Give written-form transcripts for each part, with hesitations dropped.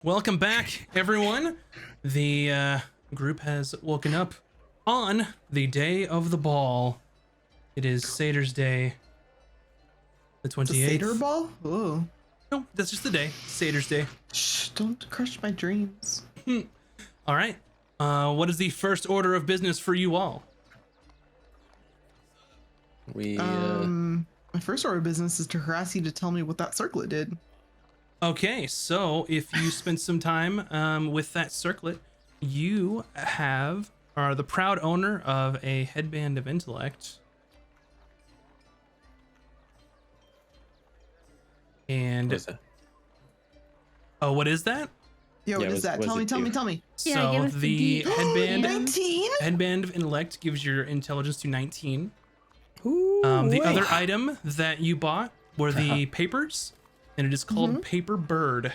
Welcome back, everyone. The group has woken up on the day of the ball. It is Satyr's Day, the 28th. It's a Satyr ball? Ooh. No, that's just the day. Satyr's Day. Shh, don't crush my dreams. All right. What is the first order of business for you all? My first order of business is to harass you to tell me what that circlet did. Okay, so if you spend some time with that circlet, you are the proud owner of a Headband of Intellect. And oh, what is that? Yeah, what is that? Tell me. So give us the headband 19? Headband of Intellect gives your intelligence to 19. Ooh, The other item that you bought were the papers, and it is called Paper Bird.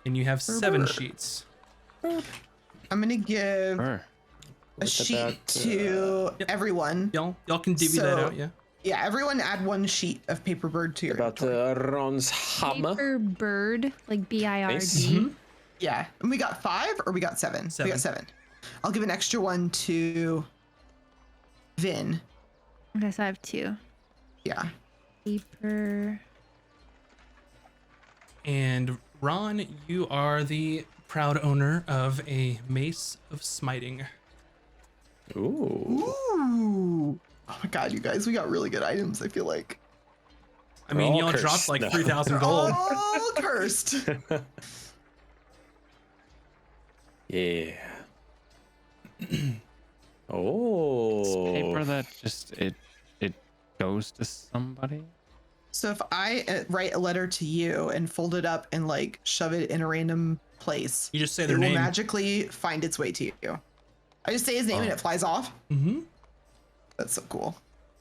And you have 7 Bird. sheets. I'm gonna give a sheet to everyone. Y'all can divvy that out, yeah? Yeah, everyone add 1 sheet of paper bird to your About inventory. Ron's hammer. Paper bird, like BIRD. Nice. Yeah, and we got 5 or we got 7? 7. We got 7. I'll give an extra 1 to Vin. Okay, so I have 2. Yeah. Paper. And Ron, you are the proud owner of a Mace of Smiting. Ooh. Ooh. Oh my god, you guys, we got really good items, I feel like. I mean, all y'all cursed. dropped like No. 3,000 gold. All cursed. Yeah. Oh. Paper that just it goes to somebody. So if I write a letter to you and fold it up and like shove it in a random place, You just say it their will name. magically find its way to you. I just say his name and it flies off. Mm-hmm. That's so cool.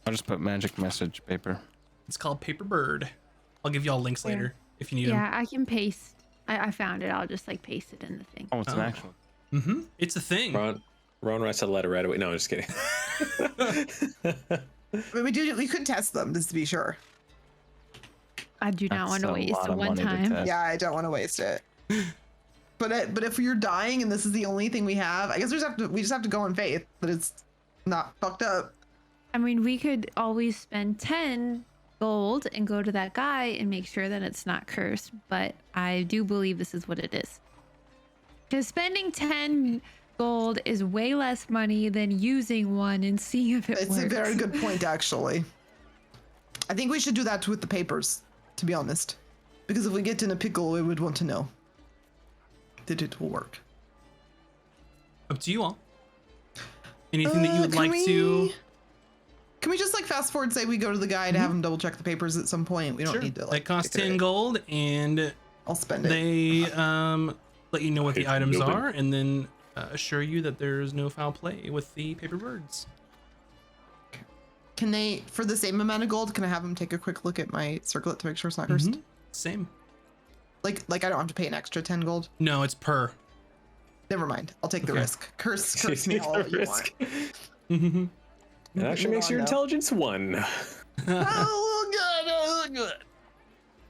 I'll just put magic message paper. It's called Paper Bird. I'll give y'all links later if you need Yeah, I can paste. I found it. I'll just like paste it in the thing. Oh, it's an Oh. actual. them. Mm-hmm. It's a thing. Ron writes a letter right away. No, I'm just kidding. But we could test them just to be sure. I do not That's want to a waste lot a of money to one-time. test. Yeah, I don't want to waste it. But if you're dying and this is the only thing we have, I guess we just have to go on faith that it's not fucked up. I mean, we could always spend 10 gold and go to that guy and make sure that it's not cursed. But I do believe this is what it is. Because spending 10 gold is way less money than using one and seeing if it It's works. a very good point, actually. I think we should do that with the papers, to be honest. Because if we get in a pickle, we would want to know that it will work. Up to you all. Anything that you would Can like to... Can we just like fast forward, say we go to the guy to have him double check the papers at some point? We don't Sure. need to like. That costs pick it 10 up. gold, and I'll spend it. they let you know what the It's items open. are, and then assure you that there is no foul play with the paper birds. Can they, for the same amount of gold, can I have them take a quick look at my circlet to make sure it's not cursed? Mhm. Same. Like I don't have to pay an extra 10 gold. No, it's per. Never mind. I'll take the Okay. risk. Curse me all you want. Mhm. It actually makes your No. intelligence 1. Oh good.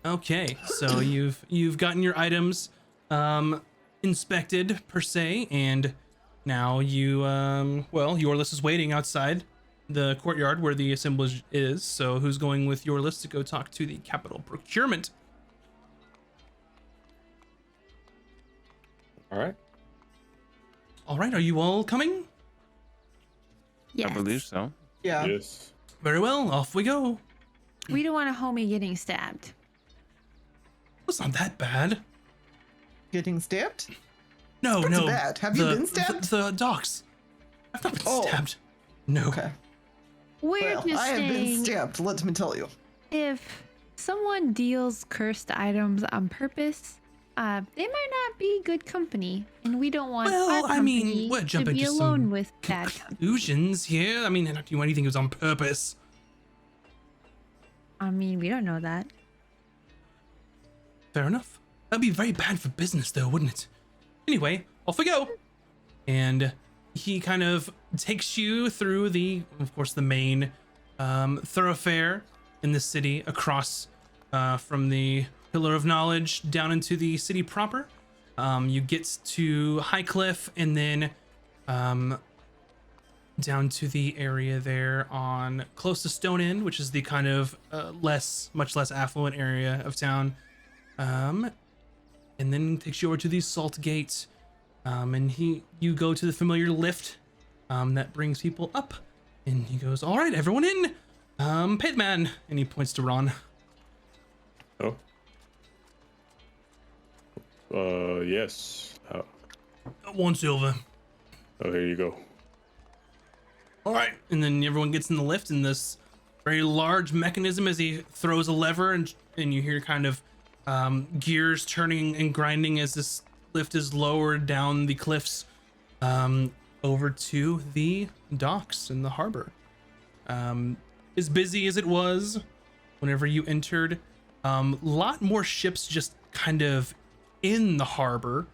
Okay, so you've gotten your items inspected per se, and now you well, your list is waiting outside the courtyard where the assemblage is. So who's going with your list to go talk to the capital procurement? All right. All right, are you all coming? Yes. I believe so. Yeah. Yes. Very well, off we go. We don't want a homie getting stabbed. It's not that bad. Getting stabbed? No, That's no. bad. Have you been stabbed? The docks. I've not been Oh. stabbed. No. Okay. We're Well, just I have been saying, stabbed. Let me tell you. if someone deals cursed items on purpose, they might not be good company, and we don't want Well, our I mean, company we're to jumping be to alone some with bad company. conclusions here. I mean, I don't do anything that was on purpose. I mean, we don't know that. Fair enough. That'd be very bad for business, though, wouldn't it? Anyway, off we go. And he kind of takes you through of course, the main thoroughfare in the city, across from the pillar of knowledge down into the city proper. You get to High Cliff and then down to the area there on close to Stone Inn, which is the kind of much less affluent area of town. And then takes you over to the Salt Gate. And you go to the familiar lift that brings people up. And he goes, "All right, everyone in. Pay the man." And he points to Ron. Oh. Yes. 1 silver. Oh, here you go. All right, and then everyone gets in the lift, and this very large mechanism as he throws a lever, and you hear kind of gears turning and grinding as this lift is lowered down the cliffs over to the docks in the harbor. As busy as it was whenever you entered, lot more ships just kind of in the harbor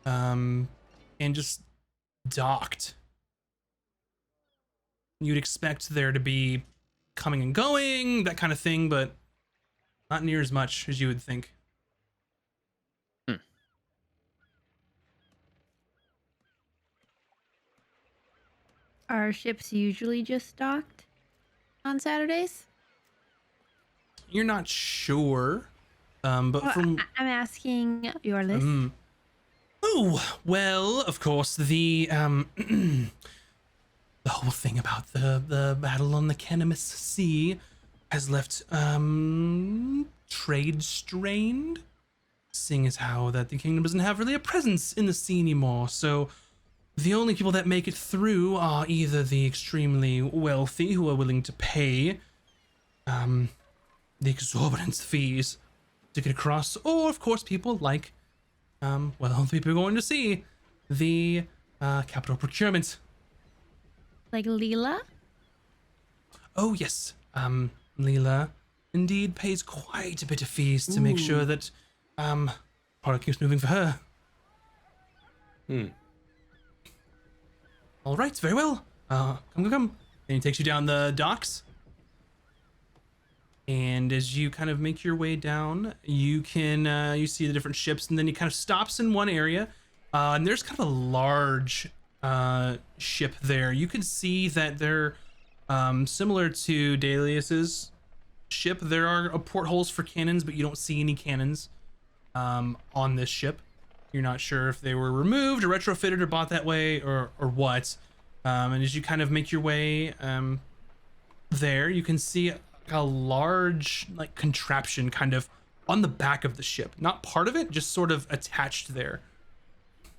and just docked. You'd expect there to be coming and going, that kind of thing, but not near as much as you would think. Are ships usually just docked on Saturdays? You're not sure, but Well, from... I'm asking your list. Oh, well, of course, the the whole thing about the battle on the Canamus Sea has left trade strained, seeing as how that the kingdom doesn't have really a presence in the sea anymore. So the only people that make it through are either the extremely wealthy who are willing to pay the exorbitant fees to get across, or of course people like well, the people going to see the capital procurement. Like Leela? Oh yes, Leela indeed pays quite a bit of fees to make sure that product keeps moving for her. All right, very well. Come. And he takes you down the docks. And as you kind of make your way down, you can you see the different ships, and then he kind of stops in one area, and there's kind of a large ship there. You can see that they're similar to Dalius's ship. There are portholes for cannons, but you don't see any cannons on this ship. You're not sure if they were removed or retrofitted or bought that way or what. And as you kind of make your way there, you can see a large like contraption kind of on the back of the ship. Not part of it, just sort of attached there.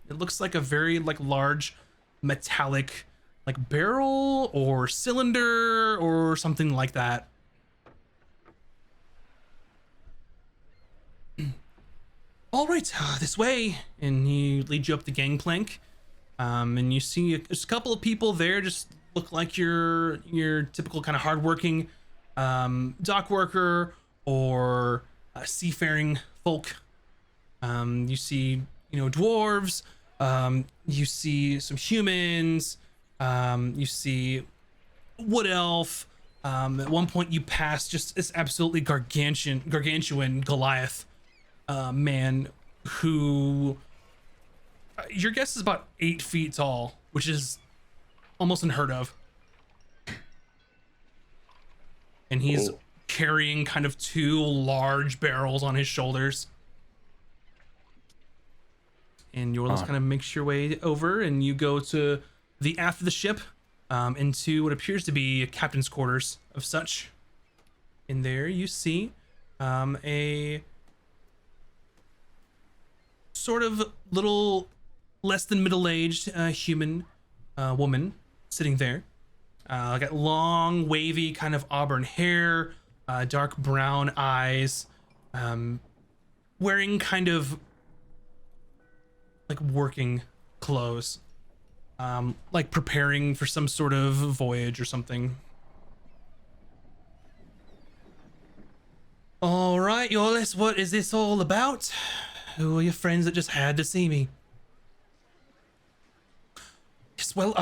It looks like a very like large metallic like barrel or cylinder or something like that. All right, this way. And he leads you up the gangplank. And you see there's a couple of people there, just look like your typical kind of hardworking dock worker or seafaring folk. You see, dwarves. You see some humans. You see wood elf. At one point you pass just this absolutely gargantuan Goliath man who your guess is about 8 feet tall, which is almost unheard of. And he's carrying kind of 2 large barrels on his shoulders. And Yorlis kind of makes your way over, and you go to the aft of the ship, into what appears to be a captain's quarters of such. In there you see a sort of little less than middle-aged human woman sitting there. Got long, wavy, kind of auburn hair, dark brown eyes, wearing kind of like working clothes, like preparing for some sort of voyage or something. All right, Yolis, what is this all about? Who are your friends that just had to see me? Yes, well,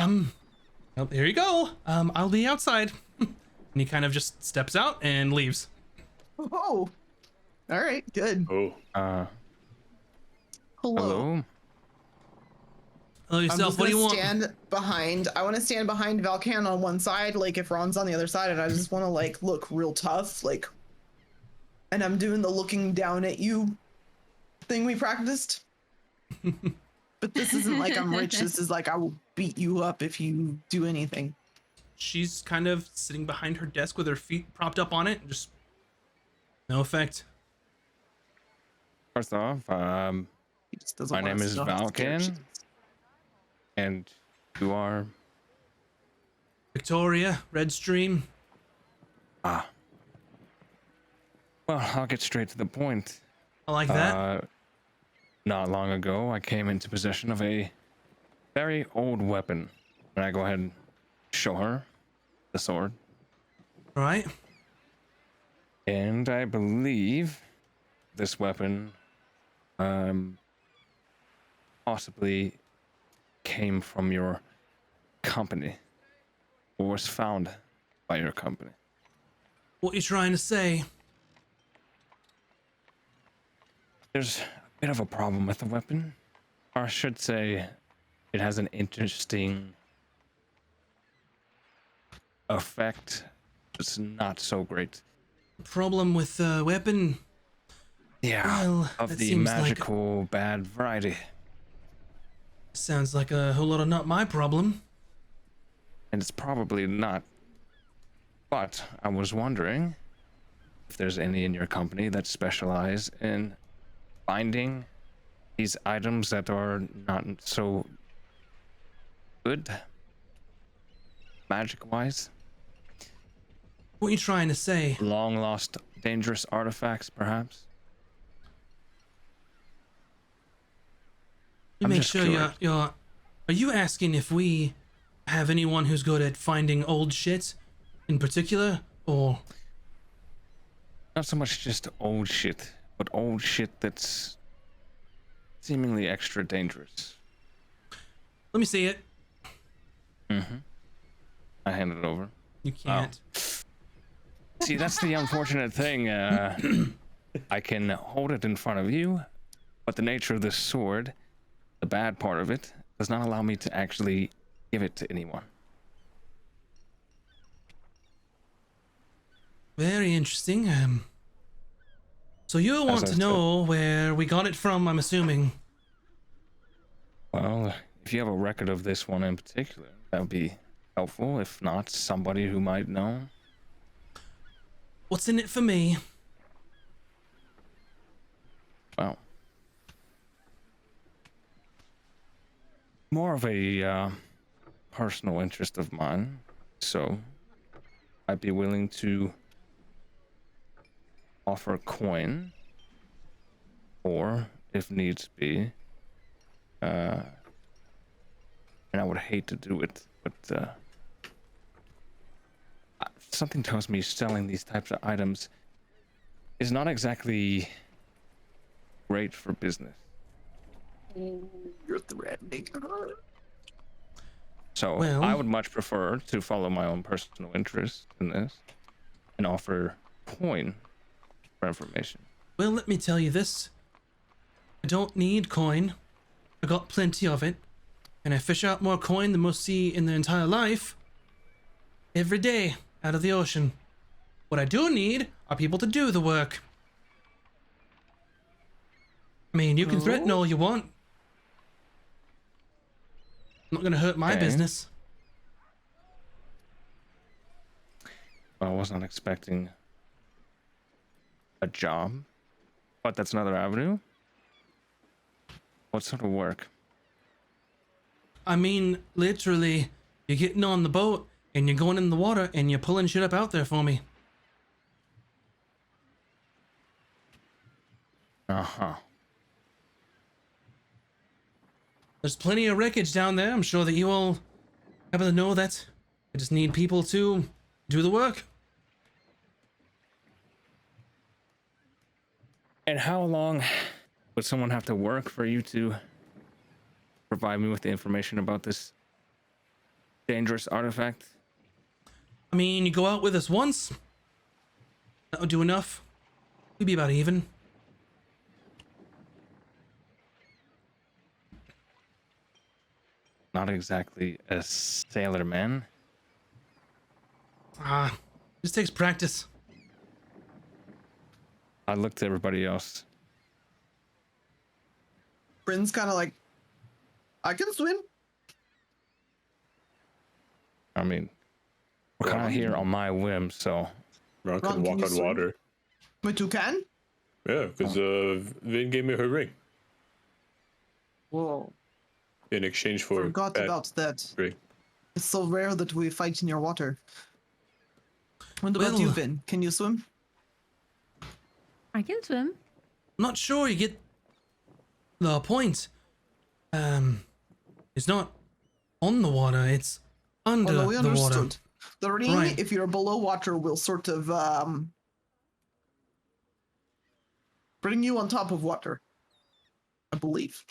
here you go. I'll be outside. And he kind of just steps out and leaves. Oh, All right, good. Oh, Hello. Hello. Hello I'm yourself. just What do gonna you want? stand behind. I want to stand behind Valkan on one side, like if Ron's on the other side, and I just want to like look real tough, like. And I'm doing the looking down at you thing we practiced. But this isn't like I'm rich. This is like I will beat you up if you do anything. She's kind of sitting behind her desk with her feet propped up on it. Just no effect. First off, He just doesn't my want name us is to know how scared she Valkan, is. and you are. Victoria, Redstream. Well, I'll get straight to the point. I like that. Not long ago, I came into possession of a very old weapon. And I go ahead and show her the sword. All right. And I believe this weapon possibly came from your company or was found by your company. What you trying to say? There's a bit of a problem with the weapon. Or I should say, it has an interesting effect. It's not so great. Problem with the weapon? Yeah, Well, of that the seems like- magical bad variety. Sounds like a whole lot of not my problem. And it's probably not. But I was wondering if there's any in your company that specialize in finding these items that are not so good, magic-wise. What you trying to say? Long lost, dangerous artifacts, perhaps. You I'm make just sure curious. you're. Are you asking if we have anyone who's good at finding old shit, in particular, or? Not so much just old shit, but old shit that's seemingly extra dangerous. Let me see it. I hand it over. You can't. See, that's the unfortunate thing. I can hold it in front of you, but the nature of this sword, the bad part of it, does not allow me to actually give it to anyone. Very interesting. So you want I to said. know where we got it from? I'm assuming. Well, if you have a record of this one in particular, that would be helpful. If not, somebody who might know. What's in it for me? Well, more of a personal interest of mine, so I'd be willing to offer a coin, or if needs be, and I would hate to do it, but something tells me selling these types of items is not exactly great for business. You're threatening her. So Well- I would much prefer to follow my own personal interest in this and offer coin for information. Well, let me tell you this. I don't need coin. I got plenty of it. And I fish out more coin than most see in their entire life. Every day, out of the ocean. What I do need are people to do the work. I mean, you can threaten all you want. Not gonna hurt my Okay. business. I was not expecting a job, but that's another avenue. What sort of work? I mean, literally, you're getting on the boat and you're going in the water and you're pulling shit up out there for me. Uh-huh. There's plenty of wreckage down there. I'm sure that you all happen to know that. I just need people to do the work. And how long would someone have to work for you to provide me with the information about this dangerous artifact? I mean, you go out with us once. That would do enough. We'd be about even. not exactly a sailorman. This takes practice. I looked at everybody else. Bryn's kind of like, I can swim. I mean, we're kind of here on my whim, so. Ron Ron, can can walk you on swim? water. But you can? Yeah, because Vin gave me her ring Whoa. in exchange for Forgot that about that. ring. It's so rare that we fight in your water. What about you, Well- Vin? Can you swim? I can swim. Not sure you get the point. It's not on the water, it's under Oh, no, we the water. understood. The ring, Right. if you're below water, will sort of bring you on top of water. I believe.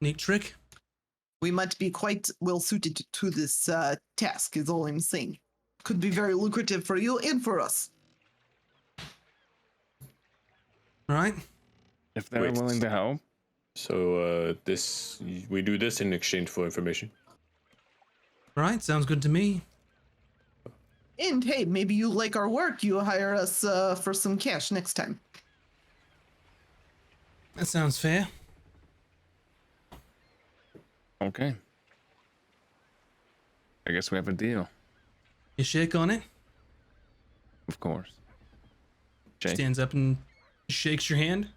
Neat trick. We might be quite well suited to this task, is all I'm saying. Could be very lucrative for you and for us. All right. If they're Wait. willing to help, So we do this in exchange for information. All right. Sounds good to me. And hey, maybe you like our work. You hire us for some cash next time. That sounds fair. okay. I guess we have a deal, You shake on it. of course. Jake, Stands up and shakes your hand.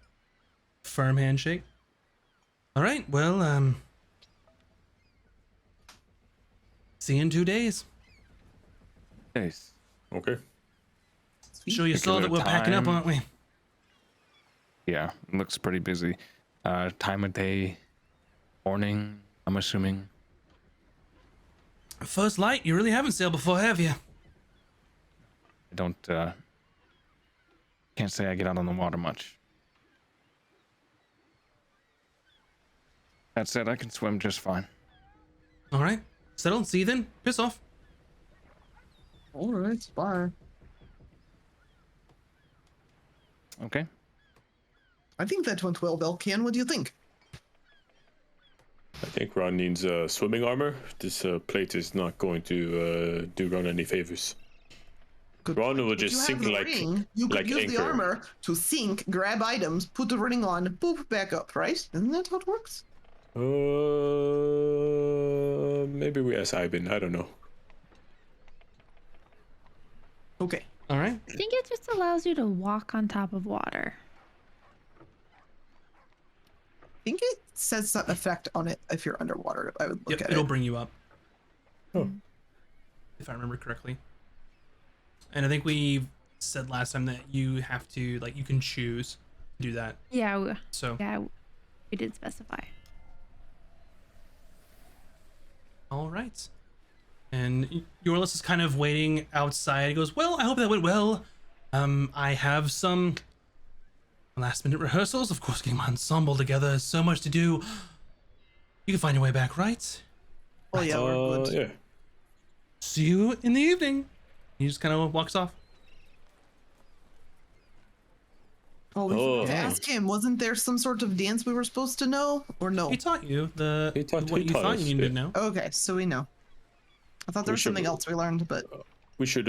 Firm handshake. All right. Well, see you in 2 days. Chase. Okay. Sure you Pick a saw that little we're packing up, time. aren't we? Yeah, looks pretty busy. Time of day, morning, I'm assuming. First light. You really haven't sailed before, have you? I don't, can't say I get out on the water much. That said, I can swim just fine. All right. Settle. See you then. Piss off. All right, bye. Okay. I think that went well, Belcan. What do you think? I think Ron needs swimming armor. This plate is not going to do Ron any favors. Good Ron point. will If just you have sink the like ring, you could like use the anchor. armor to sink, grab items, put the ring on, boop, back up, right? Isn't that how it works? Maybe we ask Ivan. I don't know. Okay. All right. I think it just allows you to walk on top of water. I think it says some effect on it if you're underwater. I would look Yep. at It'll it. bring you up. Oh. If I remember correctly. And I think we said last time that you have to, like, you can choose to do that. Yeah, So, we did specify. all right. And Yorlis is kind of waiting outside. He goes, well, I hope that went well. I have some last minute rehearsals. Of course, getting my ensemble together is so much to do. You can find your way back, right? Oh yeah, we're good. Yeah. See you in the evening. He just kind of walks off. Oh, we forgot to Oh. ask him. Wasn't there some sort of dance we were supposed to know, or no? He taught you He taught what you thought us, you needed to yeah. know. Okay, so we know. I thought there We was something should- else we learned, but We should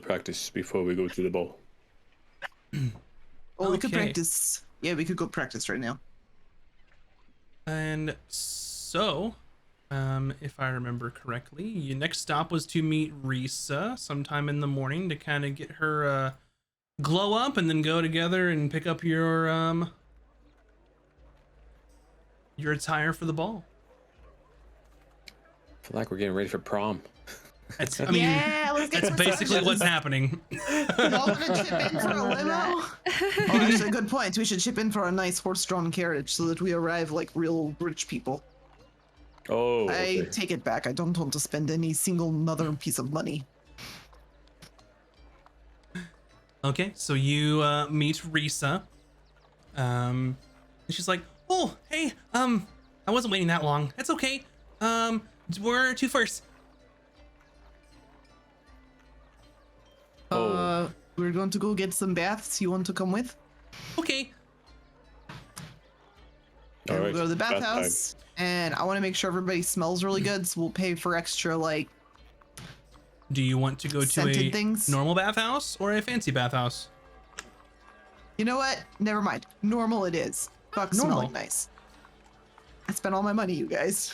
practice before we go to the ball. we could Okay. practice. Yeah, we could go practice right now. And so, if I remember correctly, your next stop was to meet Risa sometime in the morning to kind of get her glow up, and then go together and pick up your attire for the ball. I feel like we're getting ready for prom. That's, I mean, Yeah, let's get that's basically what's happening. Y'all wanna chip in for a limo? Oh, actually, good point. We should chip in for a nice horse-drawn carriage so that we arrive like real rich people. Oh, I okay. take it back. I don't want to spend any single another piece of money. Okay, so you meet Risa. And she's like, "Oh, hey, I wasn't waiting that long. That's okay. Where to first?" We're going to go get some baths. You want to come with? Okay. And All we'll right, go to the bath time. bathhouse. And I want to make sure everybody smells really good, so we'll pay for extra, like, Do you want to go to scented a things. normal bathhouse or a fancy bathhouse? You know what? Never mind. Normal it is. Fuck Normal. smelling nice. I spent all my money, you guys.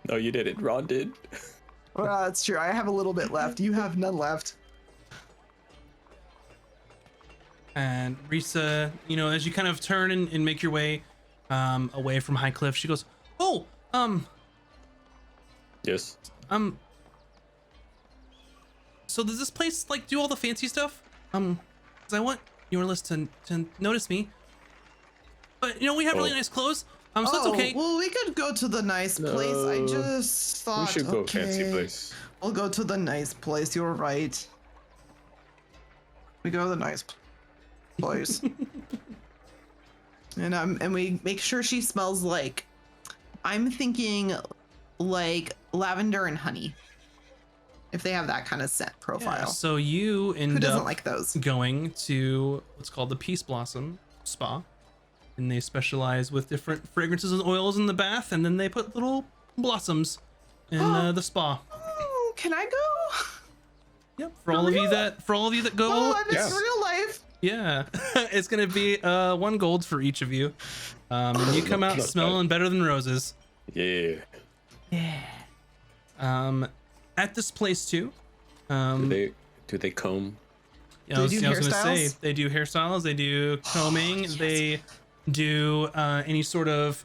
No, you did it. Ron did. Well, that's true. I have a little bit left. You have none left. And Risa, you know, as you kind of turn and make your way away from High Cliff, she goes, "Oh, Yes. so does this place like do all the fancy stuff? 'Cause I want your list to notice me. But you know, we have really Oh. nice clothes. So it's okay. Well, we could go to the nice place. I No. just thought, We should go okay, fancy place. we'll go to the nice place. You're right. We go to the nice place. And we make sure she smells like, I'm thinking like lavender and honey. If they have that kind of scent profile. Yeah, so you Who end doesn't up like those? going to what's called the Peace Blossom Spa, and they specialize with different fragrances and oils in the bath, and then they put little blossoms in the spa. Oh, can I go? Yep, for all of you that go, Oh, I miss yeah. real life. yeah, it's gonna be 1 gold for each of you, and you come out Not smelling better than roses. Yeah. At this place too. Do they comb? I was do gonna say hairstyles? they do hairstyles, they do combing, they do any sort of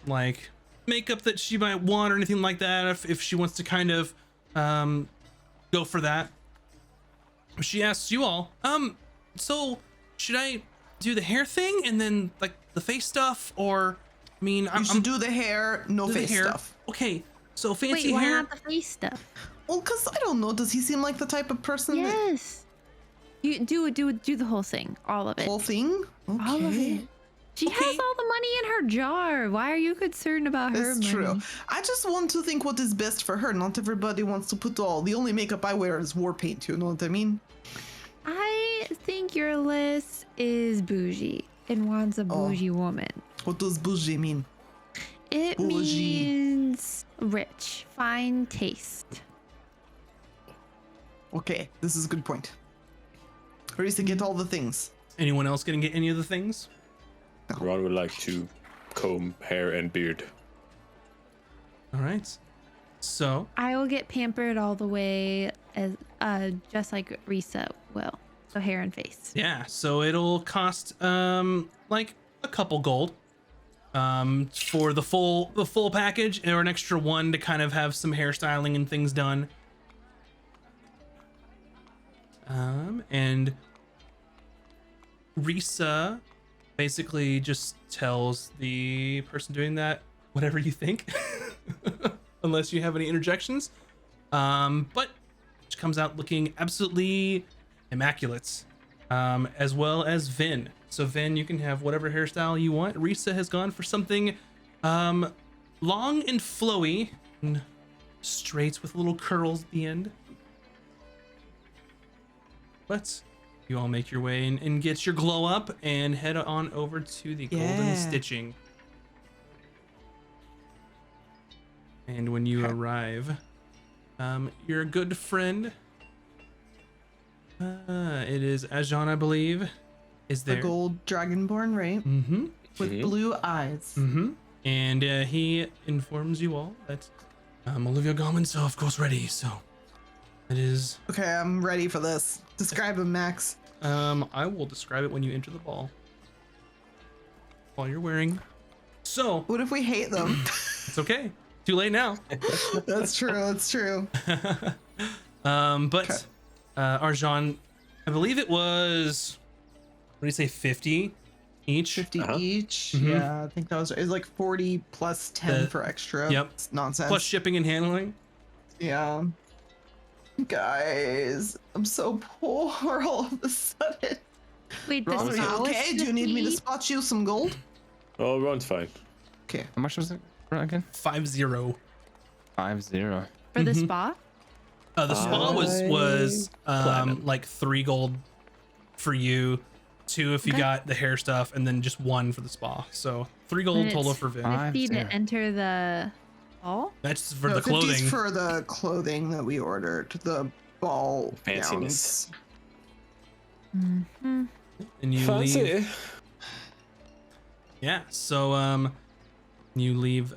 like makeup that she might want or anything like that if she wants to kind of go for that. She asks you all, so should I do the hair thing and then like the face stuff, or I mean You I'm should do the hair, no do the face hair. stuff. Okay, so fancy Wait, why hair. not the face stuff? Well, cause I don't know. Does he seem like the type of person that Yes. You do the whole thing, all of it. whole thing? Okay. All of it. She Okay. has all the money in her jar. Why are you concerned about her That's money? true. I just want to think what is best for her. Not everybody wants to put all. The only makeup I wear is war paint. You know what I mean? I think your list is bougie and wants a bougie woman. What does bougie mean? It Bougie. means rich, fine taste. Okay, this is a good point. Marisa, get all the things. Anyone else gonna get any of the things? Ron would like to comb hair and beard. All right. So I will get pampered all the way as just like Risa will. So hair and face. yeah, so it'll cost like a couple gold for the full package, or an extra 1 to kind of have some hairstyling and things done. And Risa basically just tells the person doing that whatever you think, unless you have any interjections. But she comes out looking absolutely immaculate, as well as Vin. So Vin, you can have whatever hairstyle you want. Risa has gone for something long and flowy and straight with little curls at the end. But you all make your way and get your glow up and head on over to the golden Yeah. stitching. And when you arrive, your good friend, it is Ajan, I believe, is The there. gold dragonborn, right? Mm-hmm. With blue eyes. Mm-hmm. And he informs you all that Olivia Gallman's of course ready, so it is. Okay, I'm ready for this. Describe him, Max. I will describe it when you enter the ball. While you're wearing. So What if we hate them? it's okay. Too late now. That's true. That's true. But Arjan, I believe it was, what do you say, 50 each? 50 Uh-huh. each. Mhm. Yeah, I think that was. It was like 40 plus 10 The- for extra. yep. It's nonsense. Plus shipping and handling. Yeah. Guys, I'm so poor all of a sudden. Wait, this Ron, are you now is okay? Do you need me to 50? spot you some gold? Oh, Ron's fine. Okay. How much was it again? 5-0. 5-0. for the Mhm. spa? The spa was Platinum. like 3 gold for you. 2 if you Okay. got the hair stuff, and then just 1 for the spa. So 3 gold And total it's for Vin. 50 to 0. enter the hall. That's for No, the 50 's clothing. for the clothing that we ordered. The ball Fanciness. gowns. Mm-hmm. And you leave. Yeah. So you leave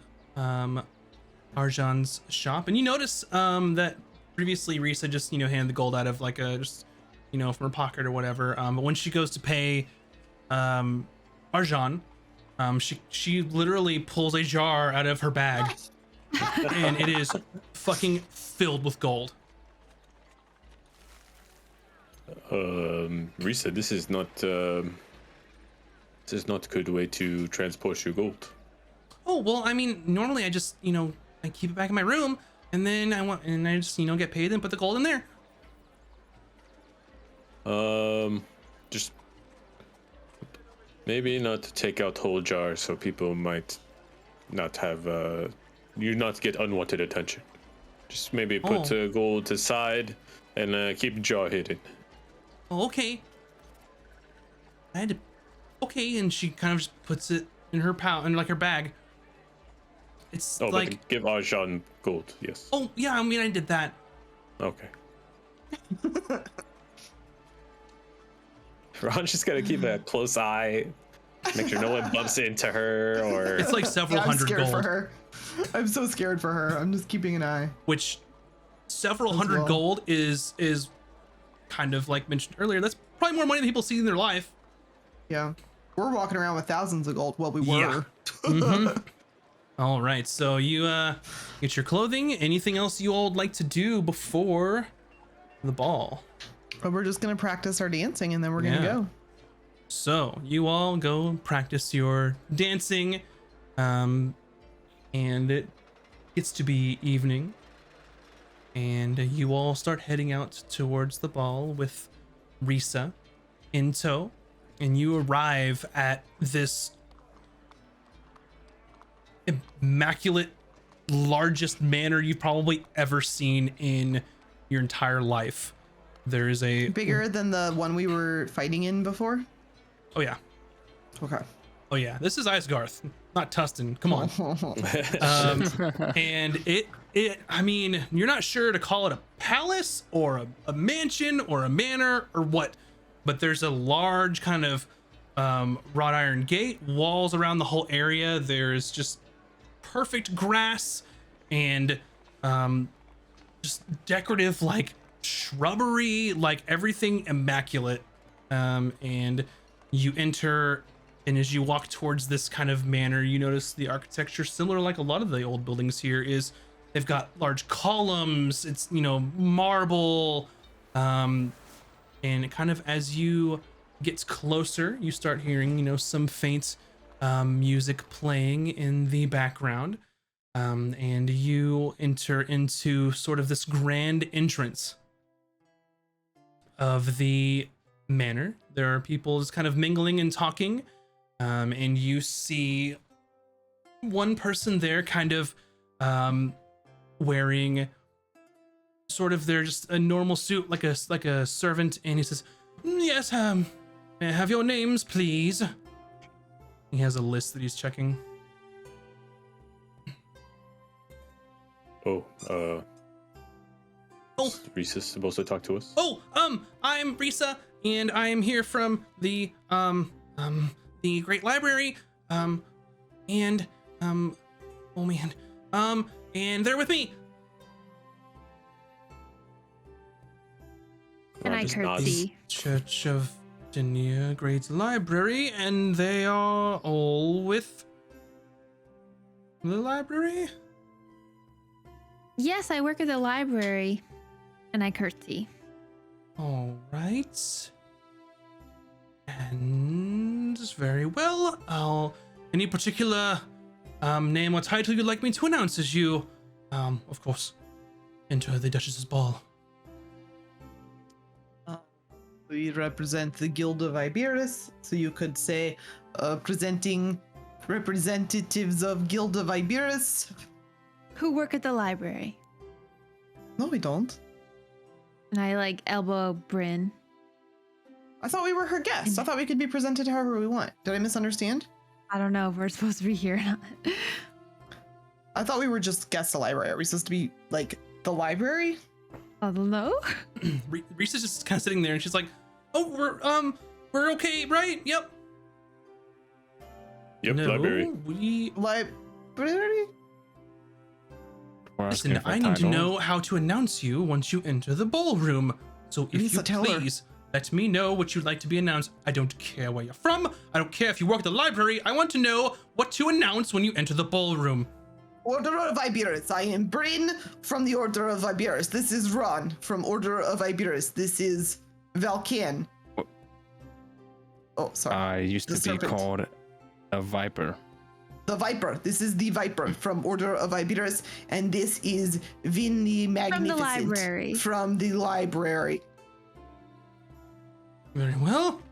Arjan's shop, and you notice that previously Risa just handed the gold out of like a just from her pocket or whatever. But when she goes to pay Arjan, she literally pulls a jar out of her bag, and it is fucking filled with gold. Risa, this is not a good way to transport your gold. Oh well, I mean, normally I just I keep it back in my room, and then I just get paid and put the gold in there. Just maybe not to take out whole jars, so people might not have you not get unwanted attention. Just maybe put gold aside and keep the jar hidden. Oh, okay. I had to. Okay, and she kind of just puts it in her in like her bag. It's like But give Arjan gold, yes. Oh yeah, I mean I did that. Okay. Ron's just gotta keep a close eye, make sure no one bumps into her or. It's like several I'm hundred scared gold, for her. I'm so scared for her. I'm just keeping an eye. which several As hundred well. gold is kind of like mentioned earlier. That's probably more money than people see in their life. Yeah. We're walking around with thousands of gold. Well, we were. Yeah. All right, so you get your clothing. Anything else you all would like to do before the ball? But we're just going to practice our dancing and then we're going to Yeah. go. So you all go practice your dancing, and it gets to be evening, and you all start heading out towards the ball with Risa in tow, and you arrive at this immaculate, largest manor you've probably ever seen in your entire life. There is a Bigger than the one we were fighting in before? oh yeah. Okay. This is Icegarth, not Tustin. Come on. And it I mean, you're not sure to call it a palace or a mansion or a manor or what, but there's a large kind of wrought iron gate, walls around the whole area. There's just perfect grass and just decorative like shrubbery, like everything immaculate. And you enter, and as you walk towards this kind of manor, you notice the architecture, similar like a lot of the old buildings here, is they've got large columns. It's marble, and it kind of, as you get closer, you start hearing some faint music playing in the background, and you enter into sort of this grand entrance of the manor. There are people just kind of mingling and talking, and you see one person there kind of wearing sort of their just a normal suit, like a servant, and he says, yes, may I have your names, please? He has a list that he's checking. Risa's supposed to talk to us. I'm Risa, and I am here from the Great Library, and oh man, and they're with me. And I Just nods. curtsy. Church of Denia Great Library, and they are all with the library. Yes, I work at the library. And I curtsy. All right. And very well. Any particular name or title you'd like me to announce as you, of course, enter the Duchess's ball? We represent the Guild of Iberis, so you could say presenting representatives of Guild of Iberis. Who work at the library? No, we don't. And I like elbow Bryn. I thought we were her guests. I thought we could be presented however we want. Did I misunderstand? I don't know if we're supposed to be here or not. I thought we were just guests of the library. Are we supposed to be like the library? I don't know. Reese is just kind of sitting there, and she's like, "Oh, we're okay, right? Yep." Yep, No, library. we. Library? We're asking Listen, for a I need to title. know how to announce you once you enter the ballroom. So if Lisa, you tell her. please let me know what you'd like to be announced. I don't care where you're from. I don't care if you work at the library. I want to know what to announce when you enter the ballroom. Order of Iberus. I am Bryn from the Order of Iberus. This is Ron from Order of Iberus. This is Valken. What? Oh, sorry. I used to The be serpent. called a viper. The Viper. This is the Viper from Order of Iberus, and this is Vin the Magnificent library. From the library. Very well.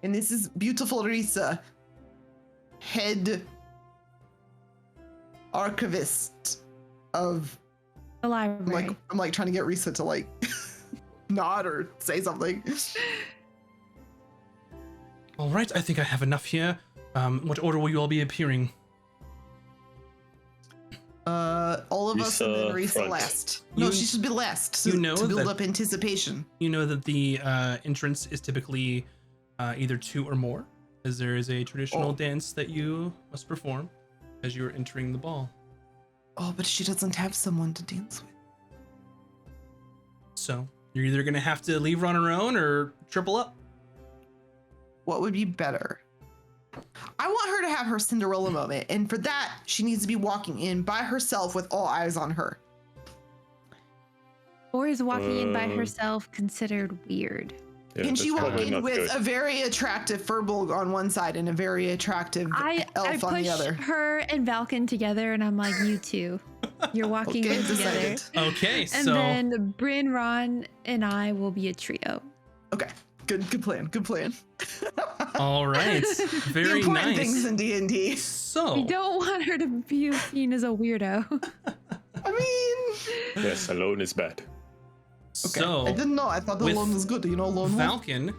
And this is beautiful Risa, head archivist of. The library. I'm like trying to get Risa to like nod or say something. All right, I think I have enough here. What order will you all be appearing? All of us and then Risa Risa front. last. No, You- she should be last. So, you know to build that- up anticipation. You know that the entrance is typically either 2 or more, as there is a traditional Oh. dance that you must perform as you're entering the ball. Oh, but she doesn't have someone to dance with. So you're either gonna have to leave her on her own or triple up. What would be better? I want her to have her Cinderella moment, and for that, she needs to be walking in by herself with all eyes on her. Or is walking in by Uh, herself considered weird? Yeah, Can that's she walk probably in not with good. a very attractive Furbolg on one side and a very attractive I elf on the push other? her and Valken together, and I'm like, you two, you're walking Okay, in together. decided. Okay, And so then Bryn, Ron, and I will be a trio. Okay, good plan. Good plan. all right, The very important things nice. in D&D. We So don't want her to be seen as a weirdo. I mean, Yes, alone is bad. okay. so I didn't know. I thought the with loan was good. You know, lone wolf. Valken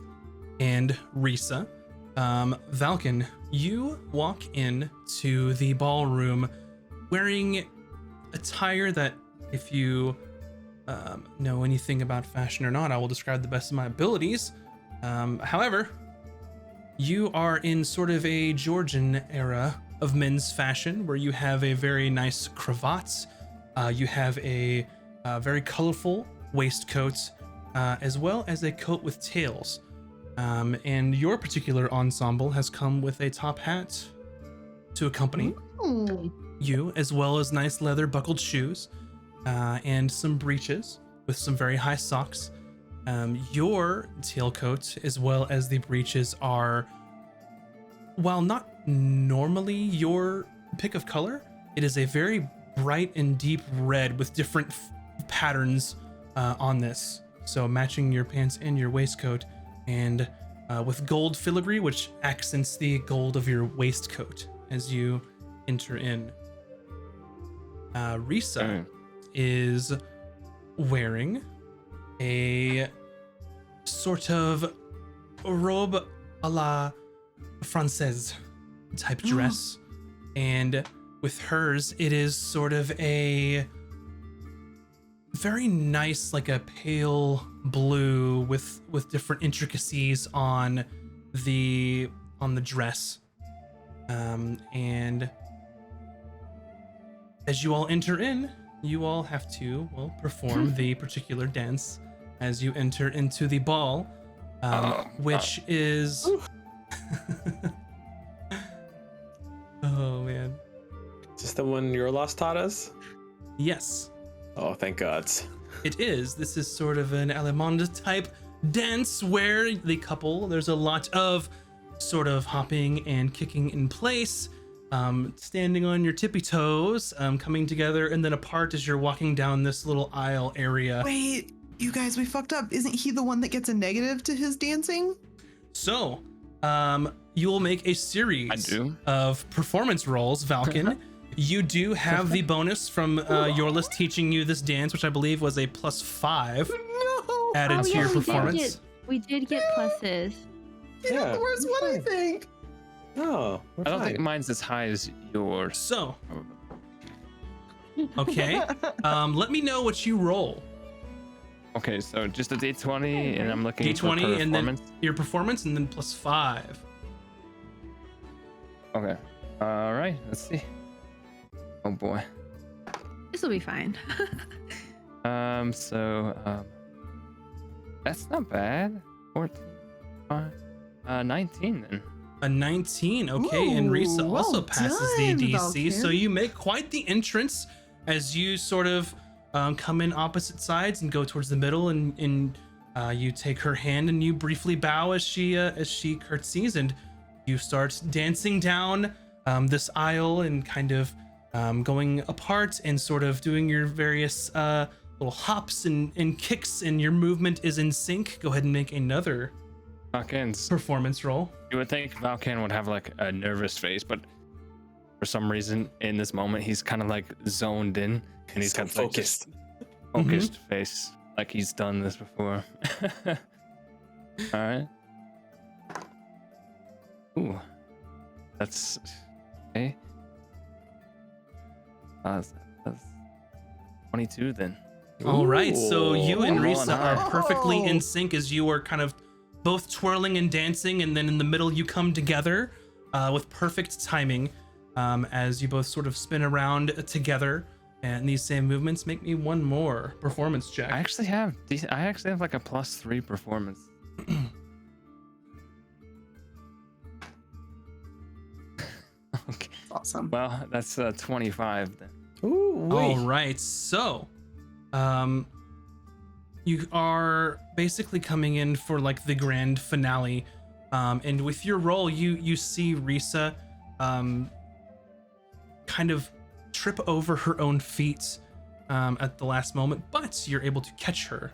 and Risa. Valken, you walk in to the ballroom wearing attire that, if you know anything about fashion or not, I will describe the best of my abilities. However, you are in sort of a Georgian era of men's fashion where you have a very nice cravat, you have a very colorful waistcoat, as well as a coat with tails. And your particular ensemble has come with a top hat to accompany Ooh. you, as well as nice leather buckled shoes, and some breeches with some very high socks. Your tailcoat, as well as the breeches, are, while not normally your pick of color, it is a very bright and deep red with different patterns on this. So matching your pants and your waistcoat, and with gold filigree, which accents the gold of your waistcoat as you enter in. Risa is wearing a sort of robe a la Française type dress, and with hers, it is sort of a very nice, like a pale blue with different intricacies on the dress, and as you all enter in, you all have to, well, perform the particular dance as you enter into the ball, which is oh man, Is this the one your lost taught us? yes, Oh, thank God. it is. This is sort of an Allemande type dance where the couple, there's a lot of sort of hopping and kicking in place, standing on your tippy toes, coming together and then apart as you're walking down this little aisle area. Wait, you guys, we fucked up. Isn't he the one that gets a negative to his dancing? So, you will make a series I do. of performance rolls, Valken. You do have the bonus from your list teaching you this dance, which I believe was a +5 No. added Oh, to yeah, your we did performance. get We did get pluses. You got the worst one, I think. No, I don't think mine's as high as yours. So, okay. Let me know what you roll. Okay, so just a D20, and I'm looking for D20 and then performance. your performance, and then +5. Okay. All right. Let's see. Oh boy. This will be fine. That's not bad. 14, 19 then. A 19, okay, and Risa Ooh, also well passes done, the DC, so Valkyr. you make quite the entrance as you sort of come in opposite sides and go towards the middle, and you take her hand and you briefly bow as she curtsies, and you start dancing down this aisle and kind of going apart and sort of doing your various little hops and kicks, and your movement is in sync. Go ahead and make another Valken's. performance roll. You would think Valken would have like a nervous face, but for some reason in this moment he's kind of like zoned in, and he's So got like this focused. focused face, like he's done this before. All right. Ooh, that's okay. That's 22 then. All right, so you and Ooh. Risa are perfectly in Oh. sync as you are kind of both twirling and dancing, and then in the middle you come together with perfect timing as you both sort of spin around together. And these same movements. Make me one more performance check. I actually have like a +3 performance. Okay. Awesome. Well, that's 25 then. Ooh, All right, so you are basically coming in for like the grand finale, and with your roll, you see Risa kind of trip over her own feet at the last moment, but you're able to catch her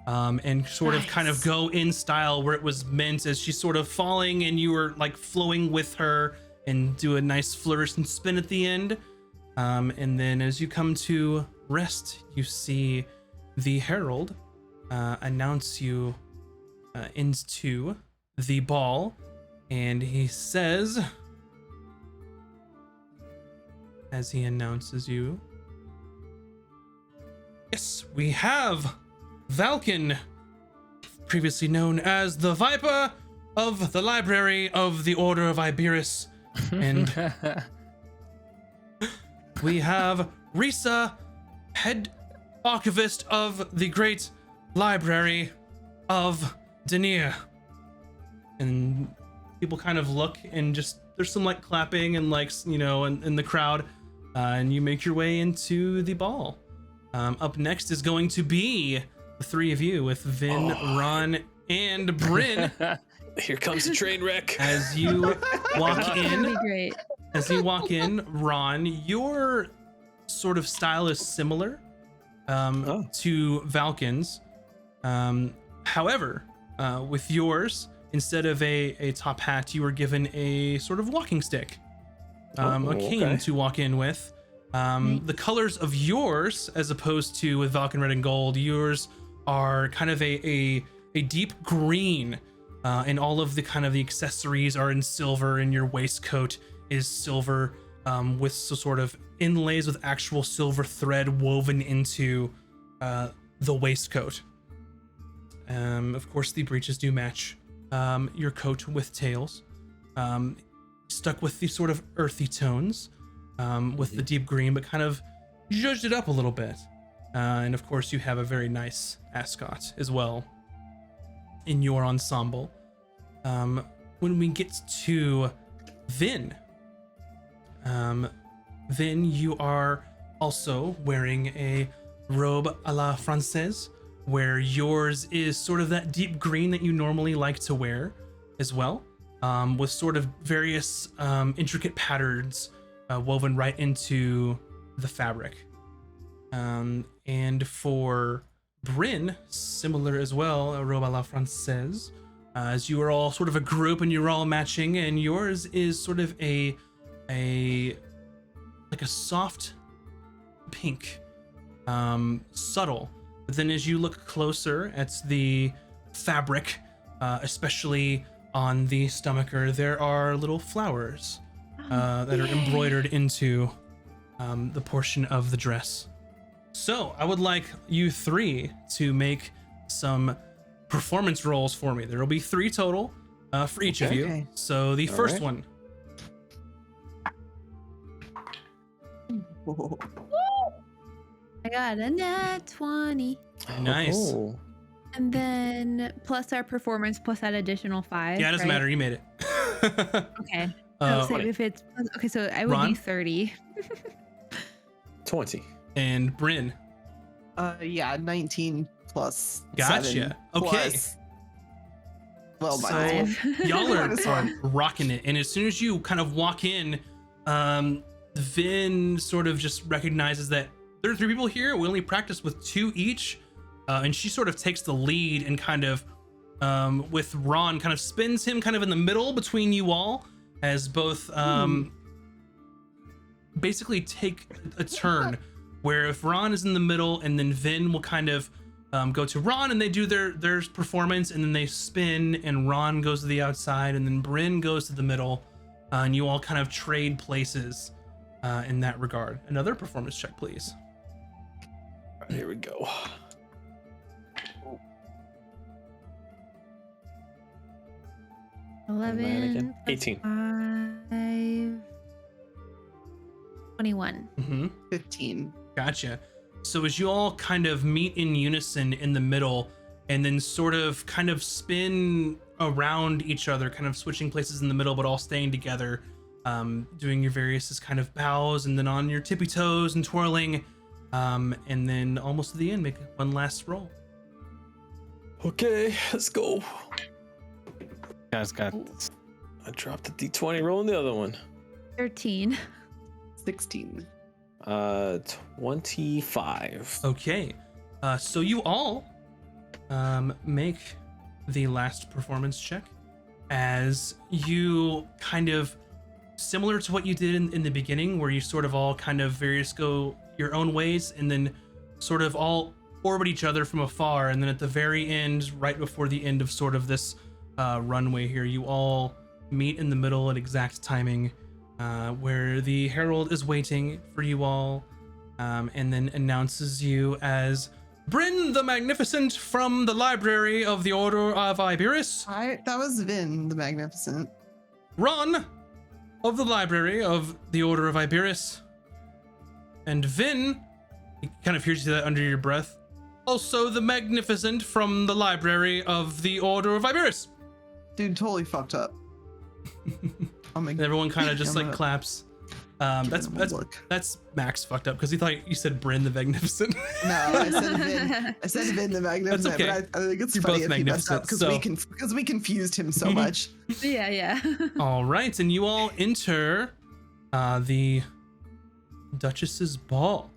and sort of kind of Nice. go in style where it was meant, as she's sort of falling and you were like flowing with her, and do a nice flourish and spin at the end. And then as you come to rest, you see the herald announce you into the ball, and he says, as he announces you, "Yes, we have Valken, previously known as the Viper of the Library of the Order of Iberis, and we have Risa, head archivist of the Great Library of Denier." And people kind of look, and just there's some like clapping and like, you know, in the crowd, and you make your way into the ball. Up next is going to be the three of you with Vin, Ron, and Bryn. Here comes the train wreck. As you walk That'd be in, great. Ron, your sort of style is similar to Valken's. However, with yours, instead of a top hat, you were given a sort of walking stick, a cane to walk in with. The colors of yours, as opposed to with Valken red and gold, yours are kind of a deep green, and all of the kind of the accessories are in silver, and your waistcoat is silver, with sort of inlays with actual silver thread woven into the waistcoat. Of course, the breeches do match your coat with tails, stuck with the sort of earthy tones, with the deep green, but kind of zhuzhed it up a little bit. And of course, you have a very nice ascot as well in your ensemble. When we get to Vin, Vin, you are also wearing a robe a la Française, where yours is sort of that deep green that you normally like to wear as well, with sort of various intricate patterns woven right into the fabric. And for Bryn, similar as well, a robe a la Française, as you are all sort of a group and you're all matching, and yours is sort of a soft pink, subtle. But then as you look closer at the fabric, especially on the stomacher, there are little flowers that are embroidered into the portion of the dress. So I would like you three to make some performance rolls for me. There will be 3 total for each of you. Okay. So the first one. I got a nat 20. Nice. Oh. And then plus our performance plus that additional 5. Yeah, it doesn't right? matter. You made it. Okay. So if it's okay, so I would Ron? be 30. 20. And Bryn. Yeah, 19 plus. Gotcha. 7 Okay. plus- well, So my y'all are Minus one. rocking it. And as soon as you kind of walk in, Vin sort of just recognizes that there are 3 people here. We only practice with 2 each. And she sort of takes the lead and kind of, with Ron, kind of spins him kind of in the middle between you all as both basically take a turn where if Ron is in the middle and then Vin will kind of go to Ron and they do their performance and then they spin and Ron goes to the outside and then Bryn goes to the middle and you all kind of trade places in that regard. Another performance check, please. All right, here we go. 11. 18. 5. 21. Mm-hmm. 15. Gotcha. So as you all kind of meet in unison in the middle and then sort of kind of spin around each other, kind of switching places in the middle, but all staying together, doing your various kind of bows and then on your tippy toes and twirling, and then almost to the end, make one last roll. Okay, let's go. Guys got I dropped a d20, rolling the other one. 13. 16. 25. Okay. So you all make the last performance check as you kind of, similar to what you did in the beginning, where you sort of all kind of various go your own ways and then sort of all orbit each other from afar. And then at the very end, right before the end of sort of this runway here, you all meet in the middle at exact timing, where the herald is waiting for you all, and then announces you as Bryn the Magnificent from the Library of the Order of Iberis, That was Vin the Magnificent. Ron of the Library of the Order of Iberis, and Vin, he kind of hears that under your breath, also the Magnificent from the Library of the Order of Iberis. Dude, totally fucked up. Oh my And everyone kind of just I'm like gonna claps. give him a look. That's Max fucked up because he thought you said Bryn the Magnificent. No, I said Vin. I said Vin the Magnificent, okay. but I think it's You're funny both if he messed up magnificent, because we confused him so much. Yeah. All right, and you all enter the Duchess's ball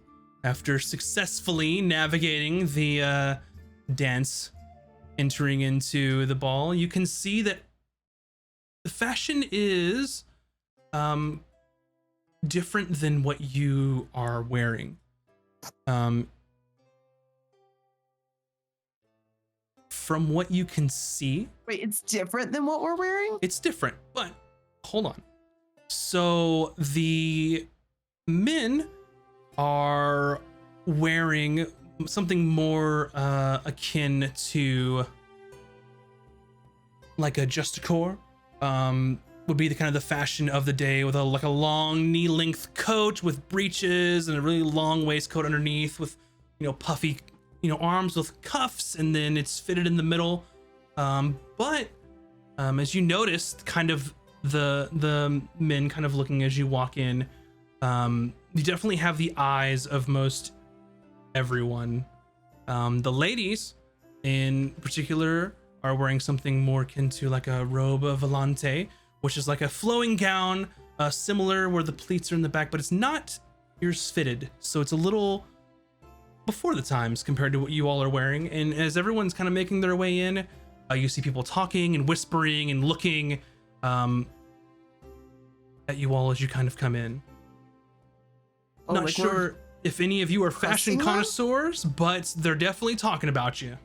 after successfully navigating the dance, entering into the ball. You can see that the fashion is different than what you are wearing. From what you can see, Wait, it's different than what we're wearing? it's different, but hold on. So the men are wearing something more akin to like a justicore. Would be the kind of the fashion of the day with a long knee-length coat with breeches and a really long waistcoat underneath with puffy arms with cuffs, and then it's fitted in the middle. But as you noticed, kind of the men kind of looking as you walk in, you definitely have the eyes of most everyone. The ladies in particular are wearing something more akin to like a robe of volante, which is like a flowing gown, similar where the pleats are in the back, but it's not ears fitted, so it's a little before the times compared to what you all are wearing. And as everyone's kind of making their way in, you see people talking and whispering and looking at you all as you kind of come in. Oh, Not like sure if any of you are fashion pressing them? connoisseurs, but they're definitely talking about you.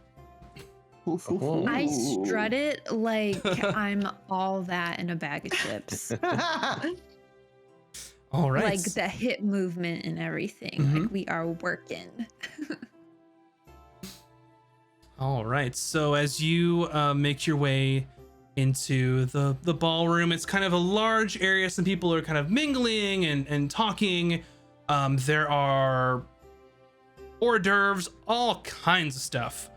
Oh. I strut it like I'm all that in a bag of chips. All right. Like the hip movement and everything. Mhm. Like we are working. All right. So as you make your way into the ballroom, it's kind of a large area. Some people are kind of mingling and talking. There are hors d'oeuvres, all kinds of stuff.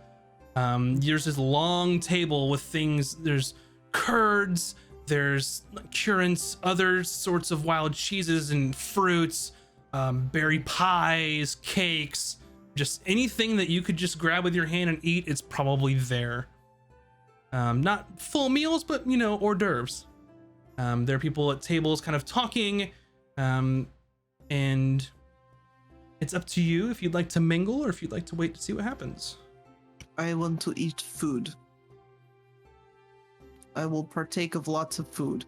There's this long table with things. There's curds, there's currants, other sorts of wild cheeses and fruits, berry pies, cakes, just anything that you could just grab with your hand and eat. It's probably there. Not full meals, but hors d'oeuvres. There are people at tables kind of talking, and it's up to you if you'd like to mingle or if you'd like to wait to see what happens. I want to eat food. I will partake of lots of food.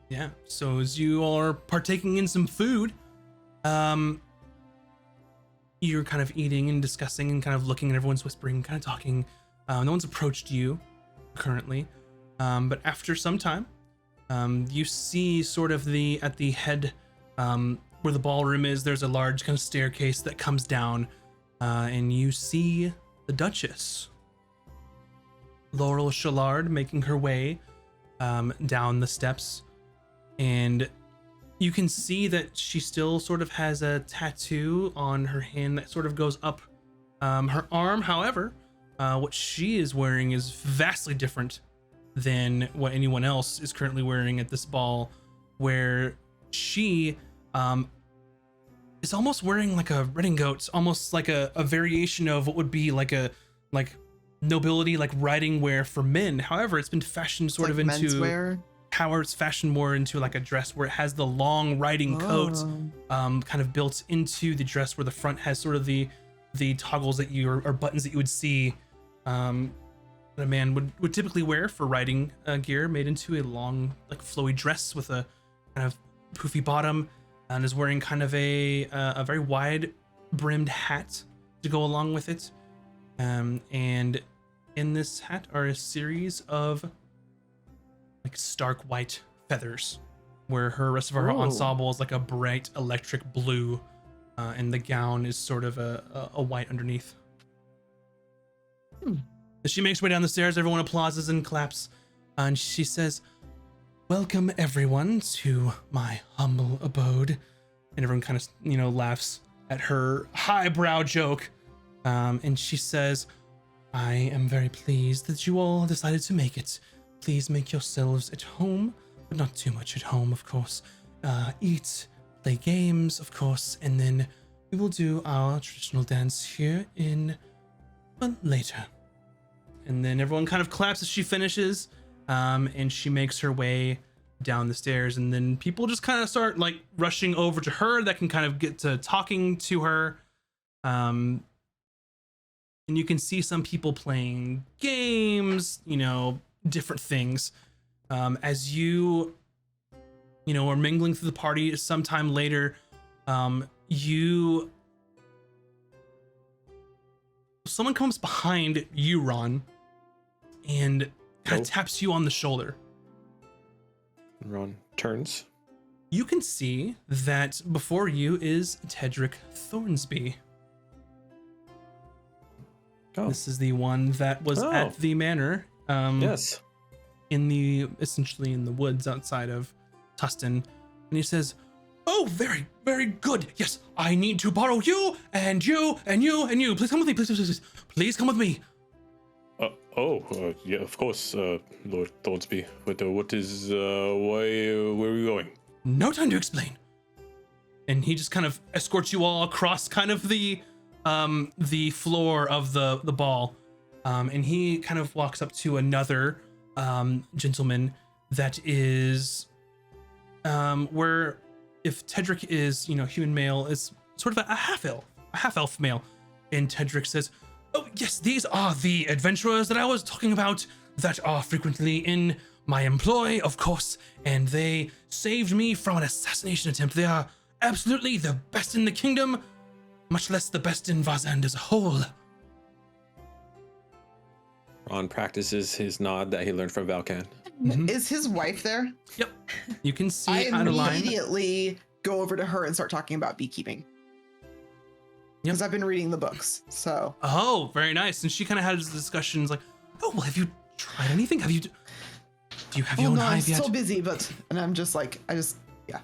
Yeah, so as you all are partaking in some food, you're kind of eating and discussing and kind of looking, and everyone's whispering, kind of talking. No one's approached you currently, but after some time, you see sort of at the head where the ballroom is, there's a large kind of staircase that comes down, and you see the Duchess, Laurel Shallard, making her way down the steps, and you can see that she still sort of has a tattoo on her hand that sort of goes up her arm. However, what she is wearing is vastly different than what anyone else is currently wearing at this ball, where she is almost wearing like a redingote, almost like a variation of what would be like nobility, like riding wear for men. However, it's been fashioned sort of into menswear. how it's fashioned more into like a dress where it has the long riding coat kind of built into the dress, where the front has sort of the toggles that you or buttons that you would see that a man would typically wear for riding gear, made into a long like flowy dress with a kind of poofy bottom, and is wearing kind of a very wide brimmed hat to go along with it. And in this hat are a series of like stark white feathers, where her rest of her ensemble is like a bright electric blue, and the gown is sort of a white underneath. As she makes her way down the stairs, everyone applauses and claps, and she says, "Welcome everyone to my humble abode." And everyone kind of laughs at her highbrow joke, and she says, "I am very pleased that you all decided to make it. Please make yourselves at home, but not too much at home, of course. Eat, play games, of course, and then we will do our traditional dance here later." And then everyone kind of claps as she finishes, and she makes her way down the stairs, and then people just kind of start like rushing over to her that can kind of get to talking to her. And you can see some people playing games, different things. As you are mingling through the party sometime later, someone comes behind you, Ron, and kind of taps you on the shoulder. Ron turns. You can see that before you is Tedric Thornsby. Oh. This is the one that was at the manor. Yes. Essentially in the woods outside of Tustin. And he says, "Oh, very, very good. Yes, I need to borrow you and you and you and you. Please come with me. Please. Please come with me." Yeah, of course, Lord Thornsby. But what is, where are we going? No time to explain. And he just kind of escorts you all across kind of the floor of the ball. And he kind of walks up to another gentleman that is where if Tedric is, human male, is sort of a half-elf male. And Tedric says, "Oh, yes, these are the adventurers that I was talking about that are frequently in my employ, of course, and they saved me from an assassination attempt. They are absolutely the best in the kingdom, much less the best in Vazand as a whole." Ron practices his nod that he learned from Valkan. Mhm. Is his wife there? Yep. You can see I Adeline. immediately go over to her and start talking about beekeeping. Because I've been reading the books, so. Oh, very nice. And she kind of had this discussion, like, oh, well, have you tried anything? Do you have your own no, I'm hive yet? so busy, and I'm just like, yeah. And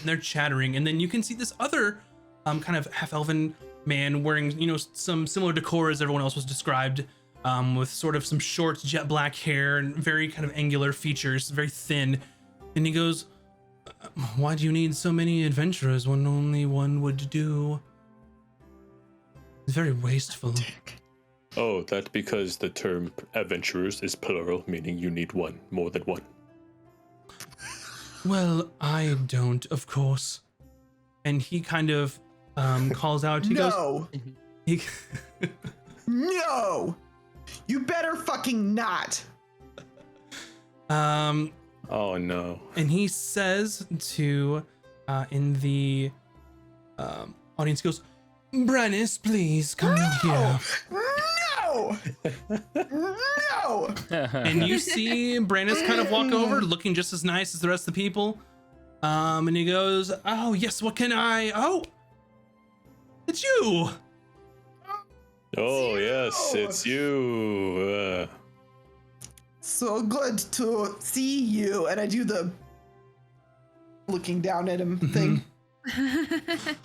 they're chattering, and then you can see this other kind of half-elven man wearing, some similar decor as everyone else was described, with sort of some short jet black hair and very kind of angular features, very thin. And he goes, why do you need so many adventurers when only one would do? It's very wasteful. Oh, that's because the term adventurers is plural, meaning you need one, more than one. Well, I don't, of course. And he kind of calls out. He No. goes, No. You better fucking not. Oh no. And he says to, in the audience, he goes, Brannis, please come in here. No. No. And you see Brannis kind of walk over, looking just as nice as the rest of the people. And he goes, oh, yes, what can oh, it's you. Oh yes, it's you. So good to see you. And I do the looking down at him thing.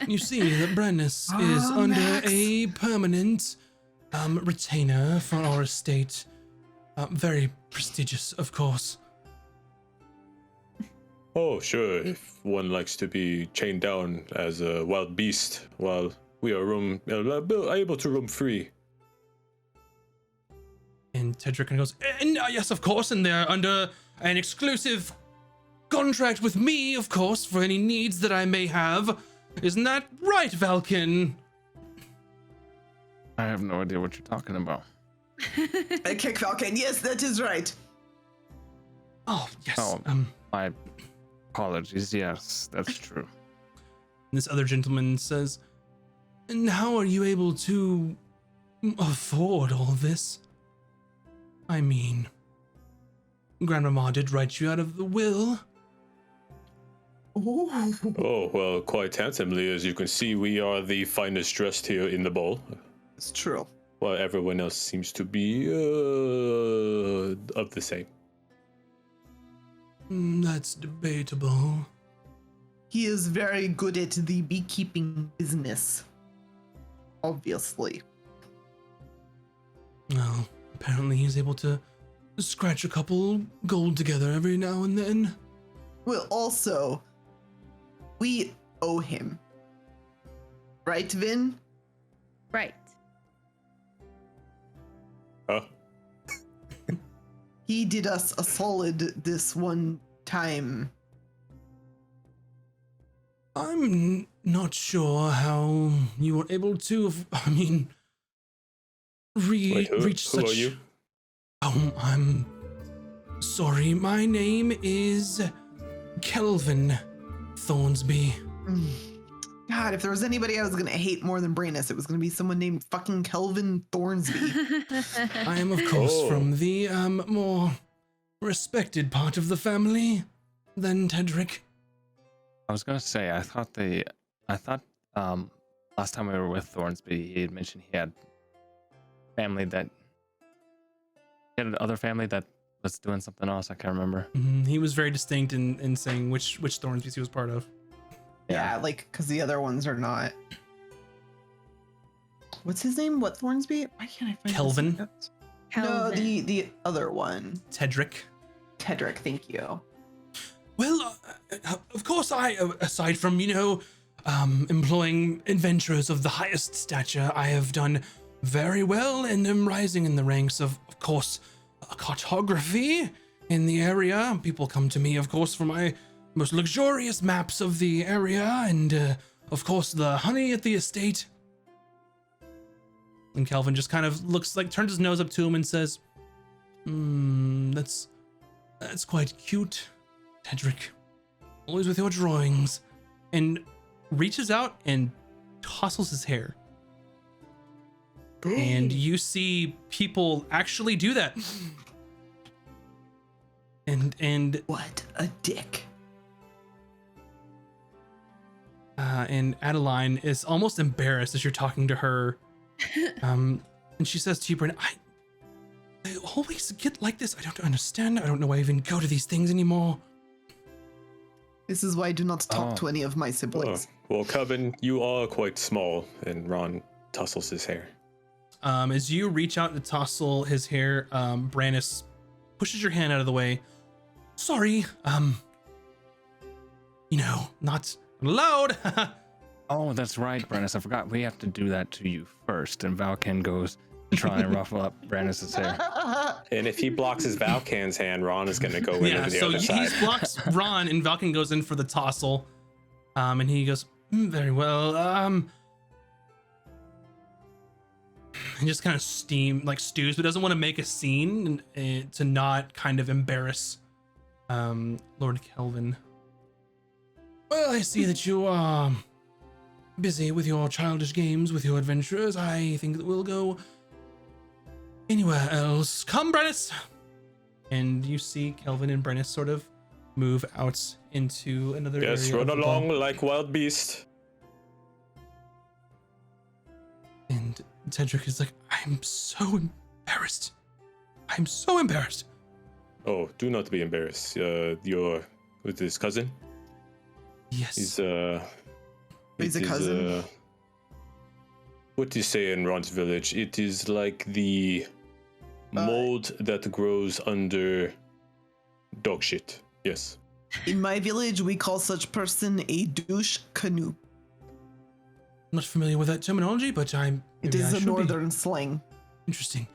You see that Brannis is under Max. a permanent retainer for our estate. Very prestigious, of course. Oh sure, if one likes to be chained down as a wild beast, while we are able to roam free. And Tedrick kind of goes, and yes, of course, and they're under an exclusive contract with me, of course, for any needs that I may have. Isn't that right, Valken? I have no idea what you're talking about. I kick Falcon. Yes, that is right. Oh, yes. Oh, my apologies. Yes, that's true. This other gentleman says, and how are you able to afford all this? I mean, Grandmama did write you out of the will. Oh. Oh well, quite handsomely, as you can see, we are the finest dressed here in the ball. It's true. While everyone else seems to be of the same. That's debatable. He is very good at the beekeeping business. Obviously. Well, apparently he's able to scratch a couple gold together every now and then. Well, also, we owe him. Right, Vin? Right. Huh? He did us a solid this one time. I'm not sure how you were able to, Wait, reach who such... are you? Oh, I'm sorry. My name is Kelvin Thornsby. God, if there was anybody I was gonna hate more than Brainus, it was gonna be someone named fucking Kelvin Thornsby. I am, of course, Oh. from the more respected part of the family than Tedrick. I was gonna say, I thought last time we were with Thornsby, he had mentioned he had other family that was doing something else. I can't remember. He was very distinct in saying which Thornsby he was part of. Yeah, like, because the other ones are not. What's his name? What Thornsby? Why can't I find Kelvin? his notes? No, Kelvin. the other one. Tedrick. Tedrick, thank you. Well, of course, aside from, employing adventurers of the highest stature, I have done very well and am rising in the ranks of course, cartography in the area. People come to me, of course, for my most luxurious maps of the area and, of course, the honey at the estate. And Calvin just kind of turns his nose up to him and says, that's quite cute, Tedrick. Always with your drawings. And reaches out and tousles his hair. And you see people actually do that. And What a dick. and Adeline is almost embarrassed as you're talking to her. And she says to you, Brandon, I always get like this. I don't understand. I don't know why I even go to these things anymore. This is why I do not talk to any of my siblings. Well, Coven, you are quite small, and Ron tussles his hair. As you reach out to tussle his hair, Brandis pushes your hand out of the way. Sorry, not allowed. Oh, that's right, Brandis. I forgot. We have to do that to you first. And Valken goes to try and ruffle up Brandis' hair. And if he blocks his Valkan's hand, Ron is going to go in over the other side. He blocks Ron, and Valken goes in for the tossle. And he goes, very well. He just kind of stews, but doesn't want to make a scene to not kind of embarrass Lord Kelvin. Well, I see that you are busy with your childish games, with your adventures. I think that we'll go anywhere else. Come, Brennus! And you see Kelvin and Brennus sort of move out into another area. Yes, run along like wild beast. And Cedric is like, I'm so embarrassed. I'm so embarrassed. Oh, do not be embarrassed. You're with his cousin? Yes. He's a cousin. What do you say in Ron's village? It is like the mold that grows under dog shit. Yes. In my village, we call such person a douche canoe. I'm not familiar with that terminology, but It is a northern slang. Interesting.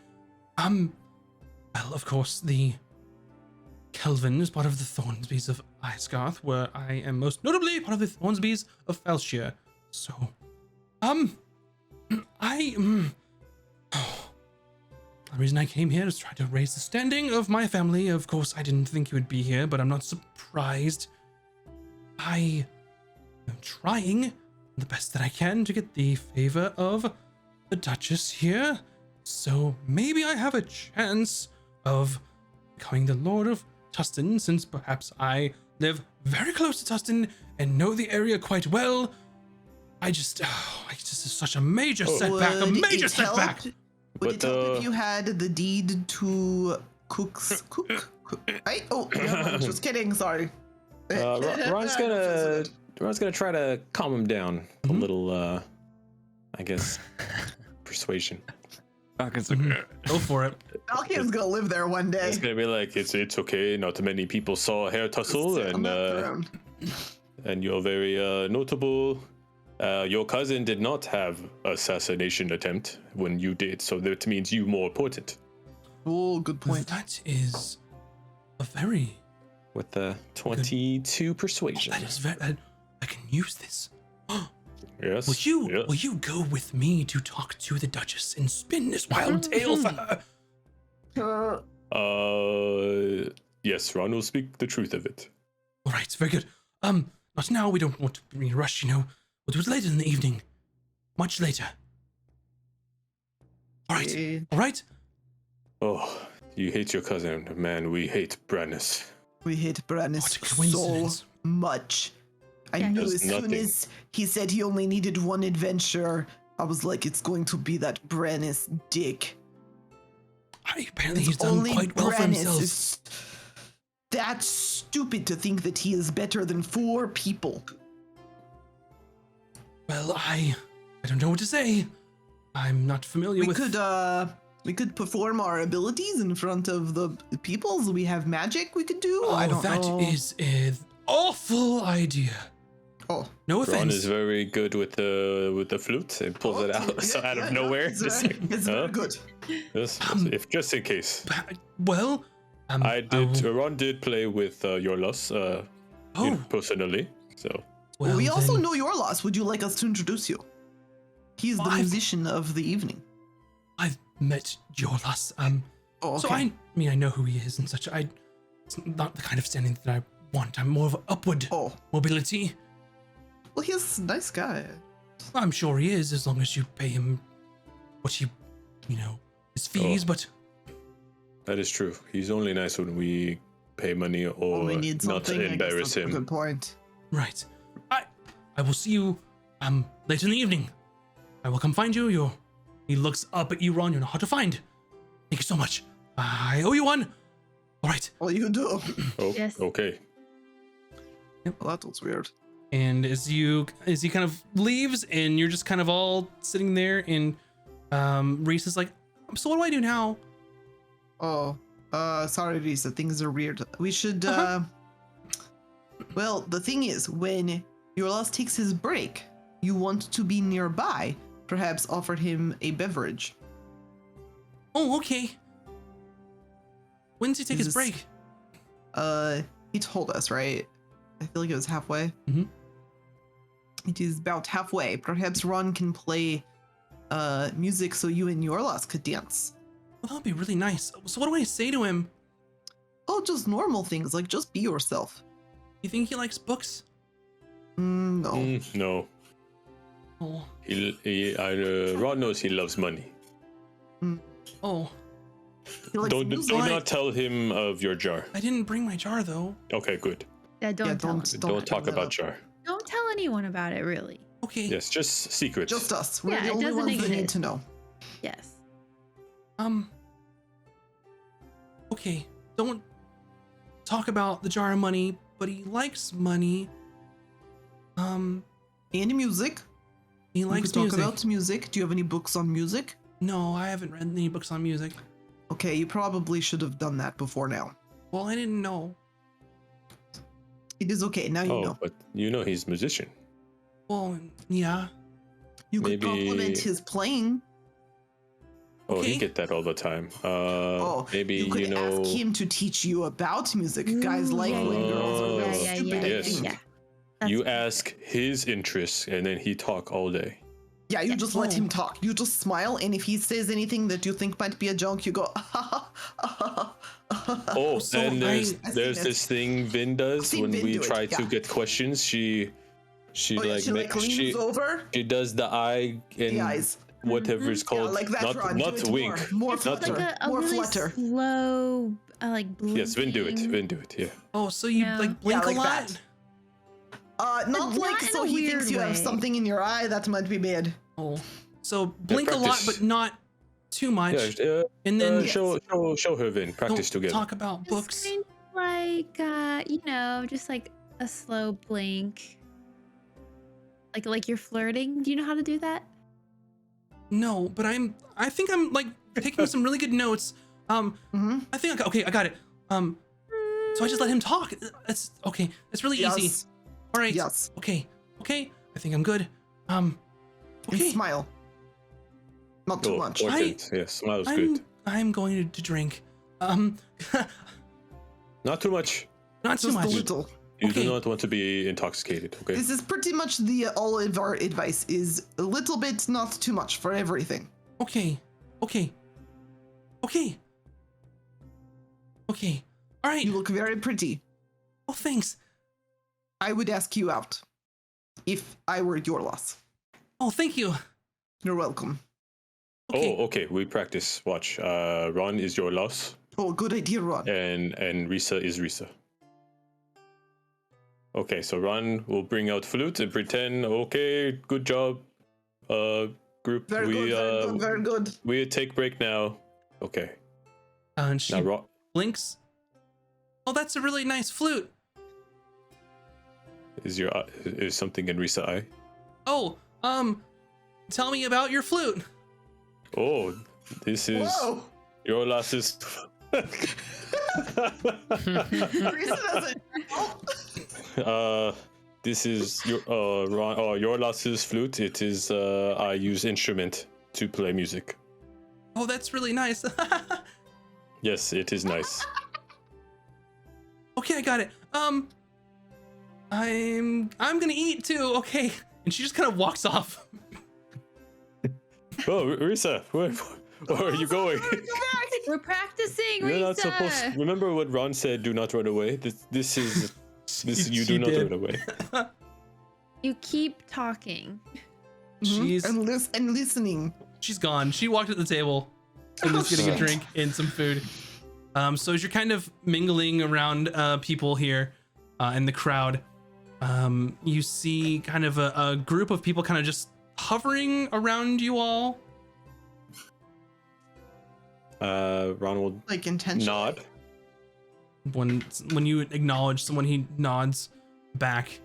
Well, of course, the Kelvin is part of the Thornsbys of Isgarth, where I am most notably part of the Thornsbys of Felshire. So, the reason I came here is to try to raise the standing of my family. Of course, I didn't think you would be here, but I'm not surprised. I am trying the best that I can to get the favor of the Duchess here. So maybe I have a chance of becoming the Lord of Tustin, since perhaps I live very close to Tustin and know the area quite well. I just is such a major setback, Would it help if you had the deed to cook? Right? Oh, no, just kidding. Sorry. Ron's gonna try to calm him down a little. I guess persuasion. Go for it. Valky's gonna live there one day. It's gonna be like it's okay. Not many people saw a hair tussle, and you're very notable. Your cousin did not have assassination attempt when you did, so that means you more important. Oh, good point. That is a very with the 22 persuasion. That is very. I can use this. Yes. Will you go with me to talk to the Duchess and spin this wild tale for her? Yes, Ron will speak the truth of it. All right, very good. Not now. We don't want to be rushed, We'll do it later in the evening. Much later. All right. All right. Oh, you hate your cousin, man. We hate Brandis. We hate Brandis so much. I knew as soon as he said he only needed one adventure, I was like, it's going to be that Brandis dick. Apparently he's done quite well for himself. That's stupid to think that he is better than 4 people. Well, I don't know what to say. I'm not familiar with... We could perform our abilities in front of the peoples. We have magic we could do. I don't know. That is an awful idea. Oh, no offense. Ron is very good with the flute and pulls it out out of nowhere. It's very good. Yes, if just in case. Well, Ron did play with your loss personally. So. Well, we also know your loss. Would you like us to introduce you? He is the musician of the evening. I've met Jorlas. Okay. So I know who he is and such. It's not the kind of standing that I want. I'm more of upward mobility. Well, he's a nice guy. I'm sure he is, as long as you pay him what he his fees, but That is true. He's only nice when we pay money or we need not something. I guess embarrass that's a him. good point. right. I will see you later in the evening. I will come find you. He looks up at you, Ron. You're not hard to find. Thank you so much. I owe you one. All right. Well, you do. Oh, Yes. okay. Well, that was weird. And as he kind of leaves, and you're just kind of all sitting there, and Reese is like, so what do I do now? Oh, sorry, Risa. Things are weird. We should, well, the thing is, when your last takes his break, you want to be nearby. Perhaps offer him a beverage. Oh, okay. When does he take Is his this- break? He told us, right? I feel like it was halfway. Mhm. It is about halfway. Perhaps Ron can play music so you and Yorlas could dance. Well, that would be really nice. So what do I say to him? Oh, just normal things, like just be yourself. You think he likes books? No. No. Oh. Ron knows he loves money. Oh. He likes Do music. not tell him of your jar. I didn't bring my jar, though. Okay, good. Yeah, don't Yeah, tell him. Don't talk bring that about up. jar. Don't tell anyone about it, really. Okay. Yes, just secrets. Just us. We're Yeah, the it only doesn't ones that need exist. to know. Yes. Okay. Don't talk about the jar of money, but he likes money. And music. He We likes could talk music. about music. Do you have any books on music? No, I haven't read any books on music. Okay, you probably should have done that before now. Well, I didn't know. It is okay. Now you Oh, know. but you know he's a musician. Well, yeah. You could maybe- compliment his playing. Oh, Okay. he get that all the time. Maybe you could know. ask him to teach you about music. Guys like yeah, when yeah, girls are Oh, real yeah, stupid. yeah, I yes. think. yeah. That's You perfect. ask his interests, and then he talk all day. Yeah, you just let Oh. him talk. You just smile, and if he says anything that you think might be a joke, you go. Oh, So and there's I've there's seen it. this thing Vin does seen when Vin we do it, try to yeah. get questions. She Oh, yeah, like she like leans she over. does the eye and The eyes. whatever it's Yeah, called. like that. Ron. Do not it wink. More It's not like flutter. a More really flutter. slow, like blinking. Yes, Vin do it. Vin do it. Yeah. Oh, so you Yeah. like blink Yeah, like a lot? that. Not Not like in so a he thinks weird you have way. something in your eye that might be bad. Oh. So blink a lot, practice. but not too much. Yeah. And then Show her Vin. Practice don't together. talk about Just books. kind of like, just like a slow blink. Like you're flirting. Do you know how to do that? No, but I think I'm like taking some really good notes. Mm-hmm. I think okay, I got it. So I just let him talk. It's okay. It's really easy. Yes. All right. Yes. Okay. I think I'm good. And Okay. smile. Not too Oh, much. important. Yes, smile's I'm good. I'm going to drink. Not too much. Not too Just a much. little. You Okay. do not want to be intoxicated. Okay. This is pretty much the all of our advice is a little bit, not too much for everything. Okay. Okay. All right. You look very pretty. Oh, thanks. I would ask you out if I were your loss. Oh, thank you. You're welcome. Okay. Oh, okay. We practice. Watch. Ron is your loss, Oh, good idea, Ron. and Risa is Risa. Okay, so Ron will bring out flute and pretend. Okay, good job, group. Very good, very good, very good. We take break now. Okay. And she Now Ron. blinks. Oh, that's a really nice flute. Is something in Risa eye? Oh, tell me about your flute. Oh, this is Whoa! your loss is. Teresa doesn't. This is your Ron. Oh, your loss is flute. It is. I use instrument to play music. Oh, that's really nice. Yes, it is nice. Okay, I got it. I'm gonna eat too. Okay, and she just kind of walks off. Oh, Risa, where are you going? We're practicing. You're not Risa. supposed. Remember what Ron said? Do not run away. This is. You She do not did. run away. You keep talking. She's and listening. she's gone. She walked at the table. and just getting a drink and some food. So as you're kind of mingling around people here in the crowd, you see kind of a group of people kind of just hovering around you all. Ronald Like intentionally. nod. When you acknowledge someone, he nods back,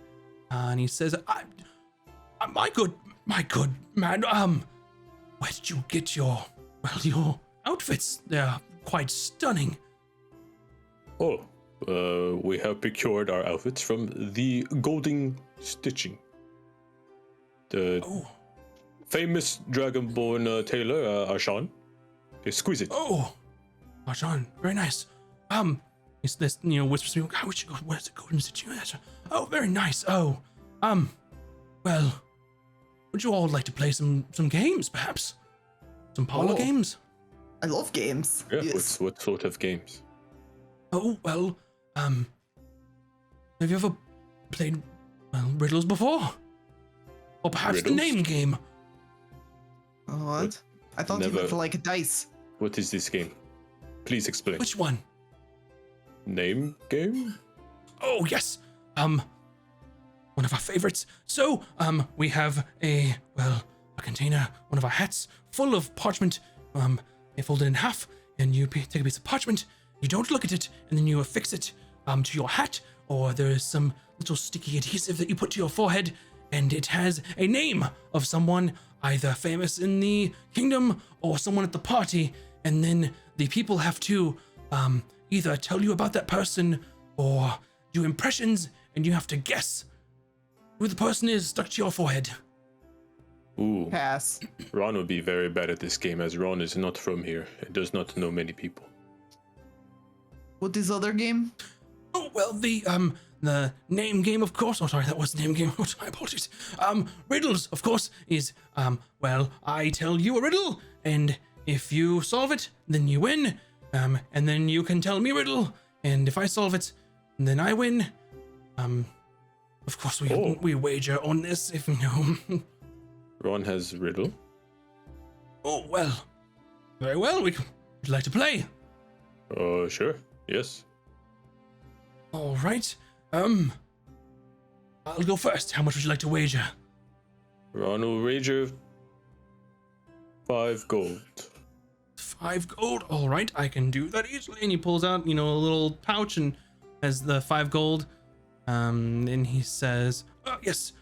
and he says, my good man, where did you get your outfits? They're quite stunning." Oh, we have procured our outfits from the Golden Stitching. The famous Dragonborn tailor, Arshan. Exquisite. Oh, Arjan, very nice. It's this, whispers to me, "How would you go? Where's the Golden Stitching?" Oh, very nice. Oh, well, would you all like to play some games, perhaps? Some parlor games? I love games. Yeah, Yes. what sort of games? Oh, well, have you ever played, riddles before? Or perhaps the Riddles? name game? What? I thought you Never. meant for like a dice. What is this game? Please explain. Which one? Name game? Oh, yes. One of our favorites. So, we have a container, one of our hats, full of parchment, folded in half, and you take a piece of parchment, you don't look at it, and then you affix it, to your hat, or there's some little sticky adhesive that you put to your forehead, and it has a name of someone, either famous in the kingdom, or someone at the party, and then the people have to, either tell you about that person, or do impressions, and you have to guess who the person is stuck to your forehead. Ooh. Pass. Ron would be very bad at this game, as Ron is not from here and does not know many people. What is other game? Oh, well, the name game, of course. Oh, sorry, that was the name game. Oh, my apologies. Riddles, of course, is, I tell you a riddle, and if you solve it, then you win. And then you can tell me a riddle, and if I solve it, then I win. Of course, we wager on this, if you know. Ron has riddle. Oh, well. Very well, would you like to play? Sure. Yes. All right. I'll go first. How much would you like to wager? Ron will wager 5 gold. 5 gold. All right, I can do that easily. And he pulls out, a little pouch and has the 5 gold. And he says, "Oh, yes,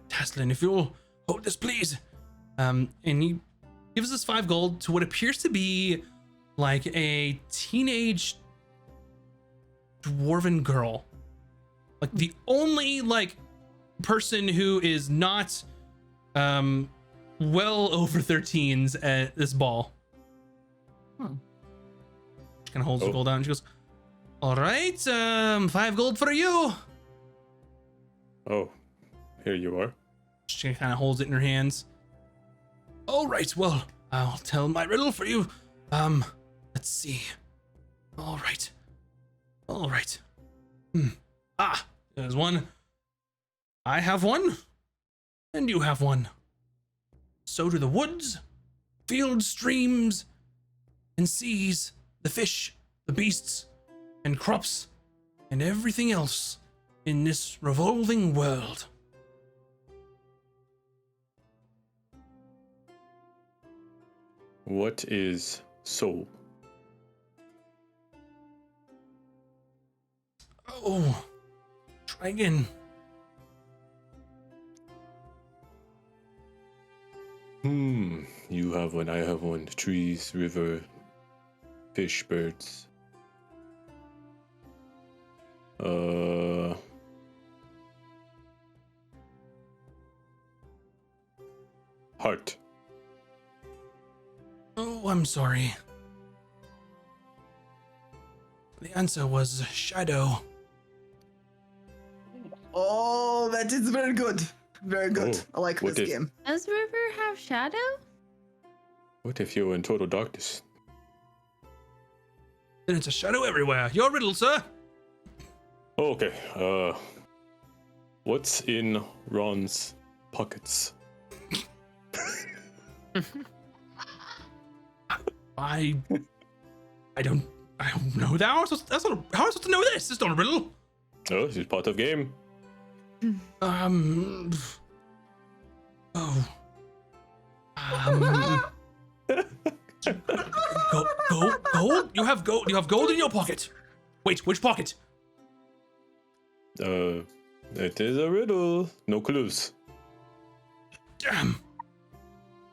Taslin, if you'll hold this, please." And he gives us 5 gold to what appears to be like a teenage dwarven girl. Like the only person who is not well over their teens at this ball. She kind of holds the gold out and she goes, "All right, 5 gold for you." Oh, here you are. She kind of holds it in her hands. "All right, well, I'll tell my riddle for you. Let's see. All right. There's one. I have one, and you have one. So do the woods, fields, streams, and seas, the fish, the beasts, and crops, and everything else in this revolving world." What is soul? Oh, try again. You have one, I have one. Trees, river, fish, birds. Heart. Oh, I'm sorry. The answer was shadow. Oh, that is very good. Very good. Oh, I like what this if- game. Does River have shadow? What if you're in total darkness? Then it's a shadow everywhere. Your riddle, sir. Oh, okay. What's in Ron's pockets? I don't know that. How am I supposed to know this? It's not a riddle. Oh, this is part of game. Oh. Gold? You have gold. You have gold in your pocket. Wait, which pocket? It is a riddle. No clues. Damn.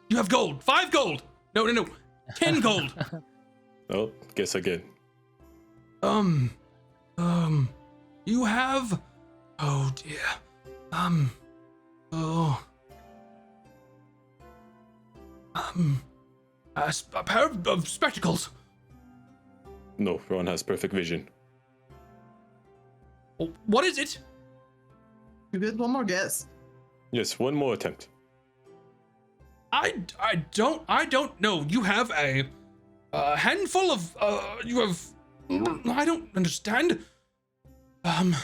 You have gold. 5 gold. No. 10 gold. Oh, guess again. You have. Oh dear. A pair of spectacles. No, Ron has perfect vision. Oh, what is it? You get one more guess. Yes, one more attempt. I don't know. You have a handful of you have. I don't understand. I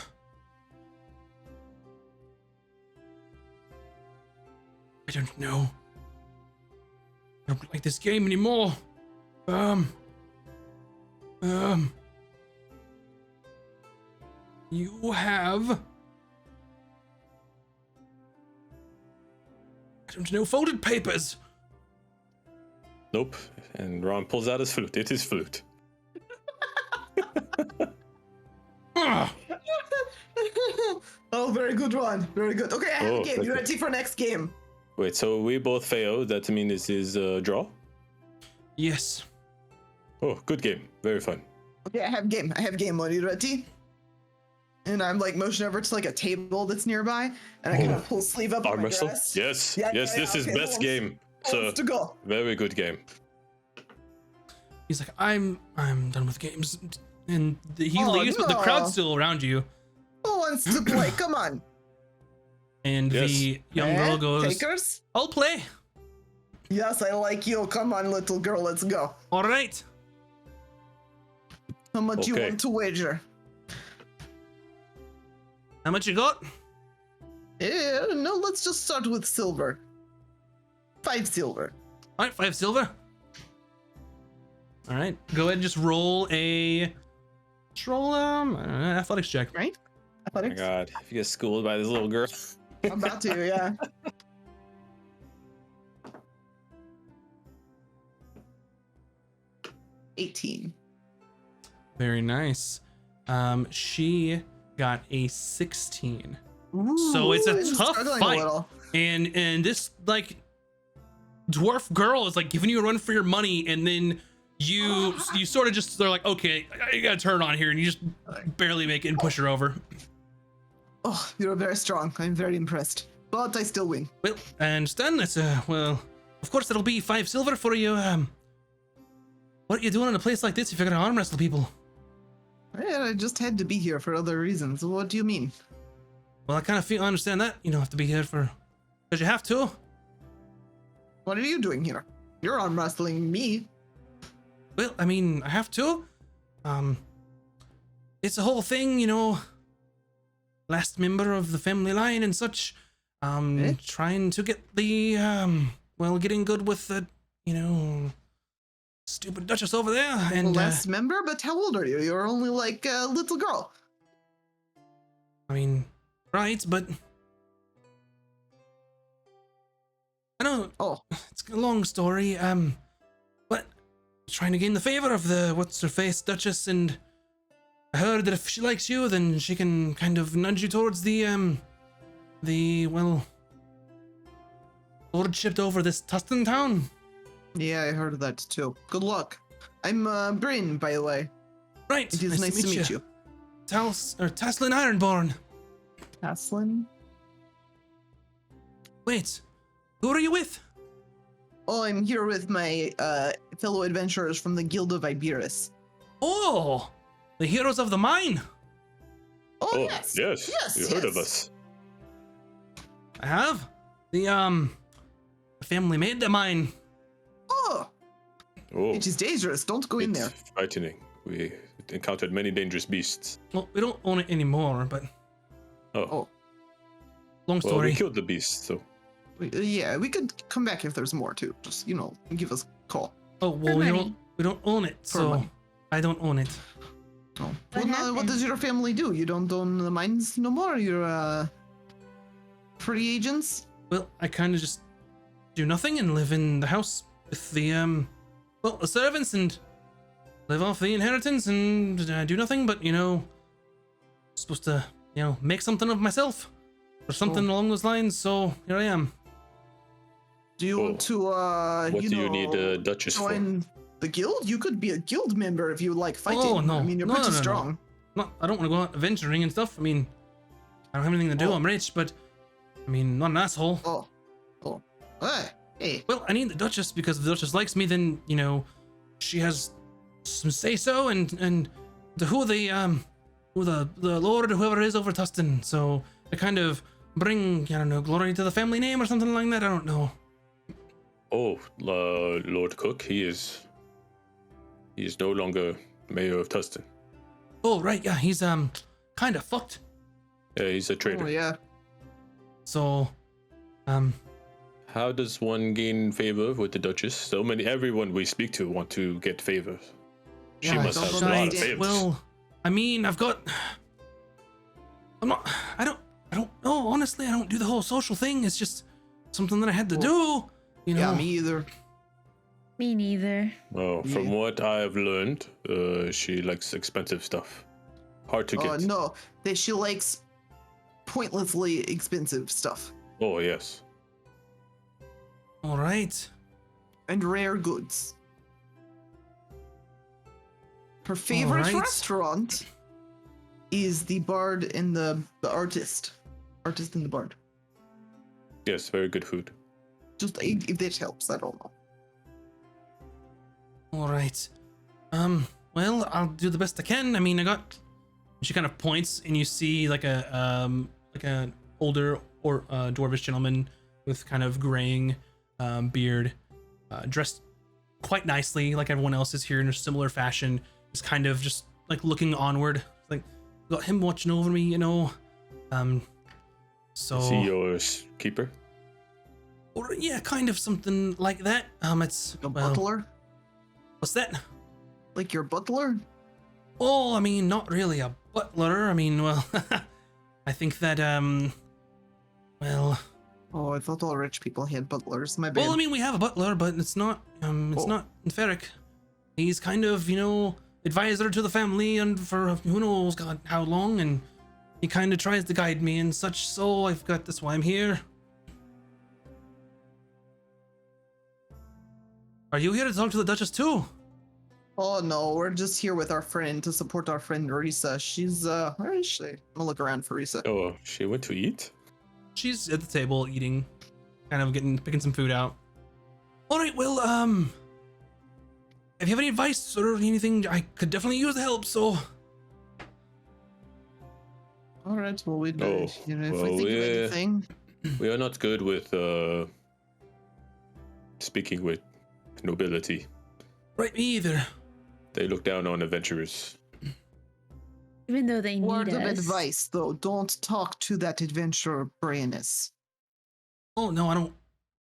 don't know. I don't like this game anymore. You have. I don't know, folded papers. Nope. And Ron pulls out his flute. It is flute. Ah, Oh, very good one. Very good. Okay, I have Oh, a game. thank You you. ready for next game? Wait, so we both failed. That means this is a draw? yes. Oh, good game. Very fun. Okay, I have game. Are you ready? And I'm like motion over to like a table that's nearby, and I kind of pull sleeve up on Arm my wrestle? dress. Yes. Yeah, Yes, yeah, this is okay, best hold- game. So, Let's to go. very good game. He's like, I'm done with games, and he Oh, leaves, but the no. crowd's still around you. Who wants to play? Come on. And Yes. the young girl goes, Takers? "I'll play." Yes, I like you. Come on, little girl. Let's go. All right. How much you Okay. want to wager? How much you got? No, let's just start with silver. 5 silver. All right, 5 silver. All right, go ahead and just roll a. Athletics check. Right? Oh my Athletics? god, if you get schooled by this little girl. I'm about to, yeah. $18. Very nice. She got a 16. So it's a Ooh, tough struggling fight. little. And this like dwarf girl is like giving you a run for your money, and then you sort of just they're like, okay, I gotta turn on here, and you just barely make it and push her over. Oh, you're very strong. I'm very impressed. But I still win. Well, I understand that's well, of course that'll be 5 silver for you. What are you doing in a place like this if you're gonna arm wrestle people? Yeah, I just had to be here for other reasons. What do you mean? Well, I kind of feel I understand that. You don't have to be here for because you have to. What are you doing here? You're arm wrestling me. Well, I mean, I have to. It's a whole thing, you know. Last member of the family line and such. Trying to get the getting good with the, you know, stupid Duchess over there. And Last member, but how old are you? You're only like a little girl. I mean, right, but I know Oh, it's a long story. But trying to gain the favor of the what's her face Duchess, and I heard that if she likes you, then she can kind of nudge you towards the lordship over this Tustin town. yeah, I heard of that too. Good luck. I'm Bryn, by the way. Right. It is nice to meet you. Taslin Ironborn. Aslin? Wait, who are you with? Oh, I'm here with my fellow adventurers from the Guild of Iberis. Oh, the heroes of the mine. Oh, Oh, yes. yes. Yes, You heard of yes. us. I have. The family made the mine. Oh, Oh, it is dangerous. Don't go in it's there. frightening. We encountered many dangerous beasts. Well, we don't own it anymore, but Oh, Oh. long well, story. we killed the beast, so. Yeah, we could come back if there's more too. Just, give us a call. Oh, well, We're we ready. don't We don't own it, so money. I don't own it. Oh. What What happened? does your family do? You don't own the mines no more? You're free agents? Well, I kind of just do nothing and live in the house with the servants and live off the inheritance and do nothing but, supposed to, make something of myself or something along those lines. So here I am. Do you want to What do you need a Duchess for? join the guild? You could be a guild member if you like fighting. Oh, no. I mean, you're No, pretty no, no, no. strong. No, I don't want to go out adventuring and stuff. I mean, I don't have anything to do. Oh. I'm rich, but I mean, not an asshole. Oh. Hey. Well, I need the Duchess because if the Duchess likes me, then she has some say so, and who the Lord or whoever is over Tustin. So to kind of bring glory to the family name or something like that. I don't know. Oh, Lord Cook, he is no longer mayor of Tustin. Oh right, yeah, he's kind of fucked. Yeah, he's a traitor. Oh yeah. So How does one gain favor with the Duchess? Everyone we speak to want to get favors. She Yeah, I must don't have a lot of understand. favors. well, I mean, I don't know. Honestly, I don't do the whole social thing. It's just something that I had to do. Yeah, me either. Me neither. Oh, from Yeah. what I have learned, she likes expensive stuff. Hard to get. No, she likes pointlessly expensive stuff Oh, yes. All right. and rare goods. Her favorite right. restaurant is the bard and the artist. Artist and the bard. Yes, very good food. Just if that helps, I don't know. All right. Well, I'll do the best I can. I mean, she kind of points, and you see like a older or dwarvish gentleman with kind of graying beard, dressed quite nicely, like everyone else is here in a similar fashion. Is kind of just like looking onward, like got him watching over me, So Is he your keeper? or yeah, kind of something like that. It's A well, butler? what's that? Like your butler? Oh, I mean, not really a butler. I mean, well, I think that, well, Oh, I thought all rich people had butlers. My bad. I mean, we have a butler, but it's not Ferric. He's kind of, advisor to the family and for who knows, God, how long, and he kind of tries to guide me and such, so that's why I'm here. Are you here to talk to the Duchess too? Oh no, we're just here with our friend to support our friend Risa. She's where is she? I'm gonna look around for Risa. Oh, she went to eat? She's at the table eating, kind of picking some food out. All right, well, if you have any advice or anything, I could definitely use the help, so. All right, well we Oh, if we well, think of anything. We are not good with speaking with nobility. Right, me either. They look down on adventurers. Even though they need Word of us. advice though, don't talk to that adventurer Brandis. Oh, no, I don't.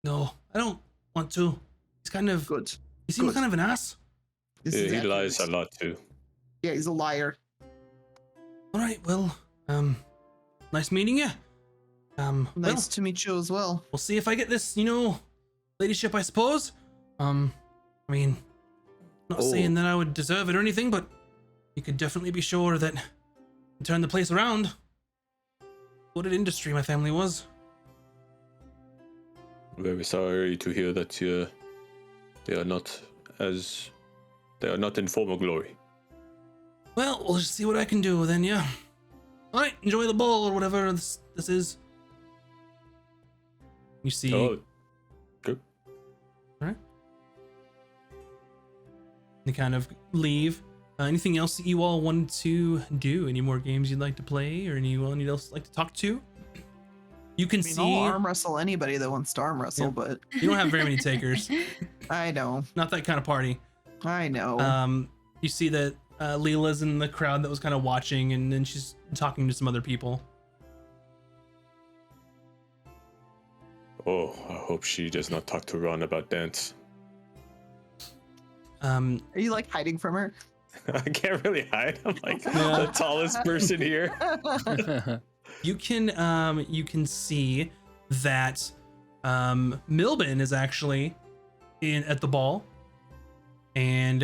No, I don't want to. He's kind of. Good. He seems Good. kind of an ass. This Yeah, is he lies a accurate. lot too. Yeah, he's a liar. All right, well, nice meeting you. Nice Well, to meet you as well. we'll see if I get this, ladyship, I suppose. I mean, not Oh. saying that I would deserve it or anything, but you could definitely be sure that you turn the place around. What an industry my family was. Very sorry to hear that they are not in former glory. Well, we'll just see what I can do then, yeah. All right, enjoy the ball or whatever this is. You see, Oh, good. all right. They kind of leave. Anything else that you all want to do? Any more games you'd like to play, or anyone else like to talk to? You can I mean, see I'll arm wrestle anybody that wants to arm wrestle, Yeah. but you don't have very many takers. I know. Not that kind of party. I know. You see that Leela's in the crowd that was kind of watching, and then she's talking to some other people. Oh, I hope she does not talk to Ron about dance. Are you like hiding from her? I can't really hide. I'm like Yeah. the tallest person here. You can see that Milben is actually at the ball, and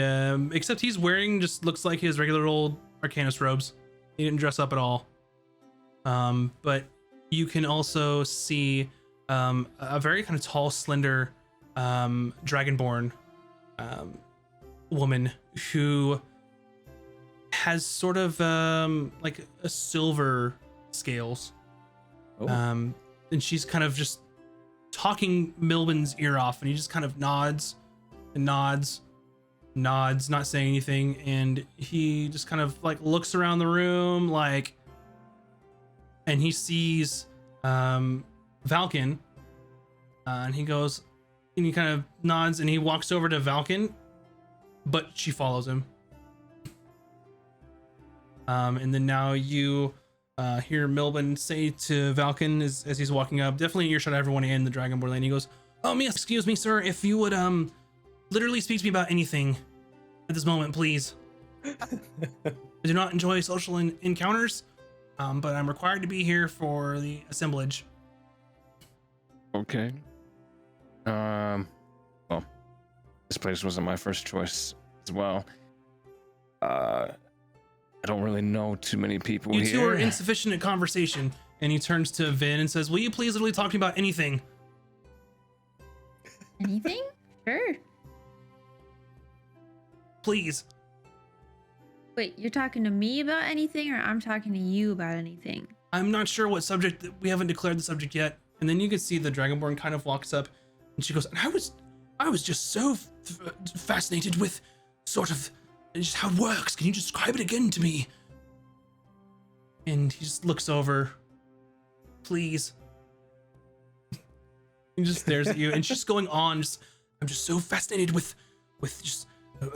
except he's wearing just looks like his regular old Arcanist robes. He didn't dress up at all. But you can also see a very kind of tall, slender dragonborn woman who has sort of like a silver scales. Oh. And she's kind of just talking Milben's ear off, and he just kind of nods and nods, not saying anything, and he just kind of like looks around the room like, and he sees Valken, and he goes, and he kind of nods, and he walks over to Valken, but she follows him. And then now you hear Milben say to Valken as he's walking up, definitely earshot everyone in the Dragonborn lane. He goes, yes, excuse me, sir, if you would literally speak to me about anything at this moment, please. I do not enjoy social encounters, but I'm required to be here for the assemblage. Okay. Well, this place wasn't my first choice as well. I don't really know too many people You here. two are insufficient at conversation. And he turns to Vin and says, will you please literally talk to me about anything? Anything? Sure. Please. Wait, you're talking to me about anything, or I'm talking to you about anything? I'm not sure what subject, we haven't declared the subject yet. And then you can see the Dragonborn kind of walks up and she goes, and I was just so fascinated with sort of just how it works. Can you describe it again to me? And he just looks over. Please. He just stares at you, and she's going on. I'm just so fascinated with just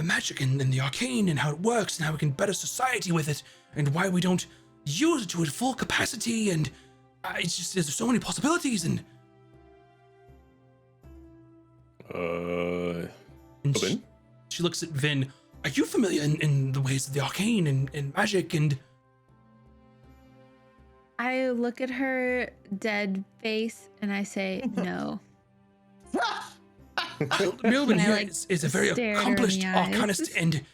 magic and the arcane and how it works and how we can better society with it and why we don't use it to its full capacity. And it's just, there's so many possibilities. And she looks at Vin. Are you familiar in the ways of the arcane and magic? And I look at her dead face and I say, no. Milben here is a very stare at her in accomplished the eyes. arcanist, and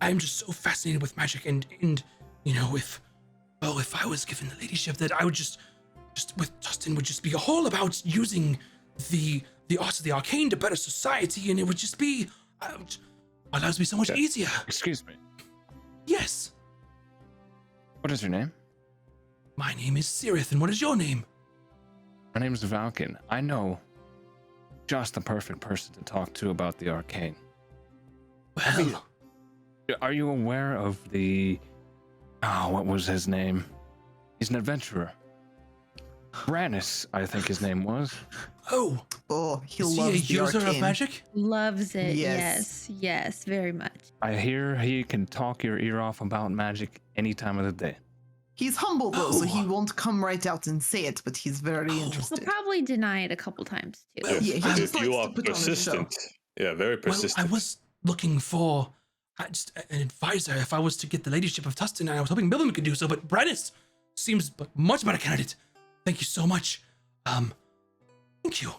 I'm just so fascinated with magic. And you know, if I was given the ladyship, that I would just with Tustin would just be all about using the arts of the arcane to better society, and it would just be our lives would be so much easier. Excuse me. Yes. What is your name? My name is Sirith, and what is your name? My name is Valken. I know just the perfect person to talk to about the arcane. Well, Are you aware of the... Oh, what was his name? He's an adventurer. Brannis, I think his name was. Oh, he is loves he a the user arcane. of magic? Loves it. Yes. Yes, very much. I hear he can talk your ear off about magic any time of the day. He's humble though, so he won't come right out and say it, but he's very We'll interested. probably deny it a couple times too. Yeah, he just you likes are to put on a show. persistent. Yeah, very persistent. Well, I was looking for just an advisor if I was to get the ladyship of Tustin, and I was hoping Milben could do so, but Brannis seems a much better candidate. Thank you so much. Thank you.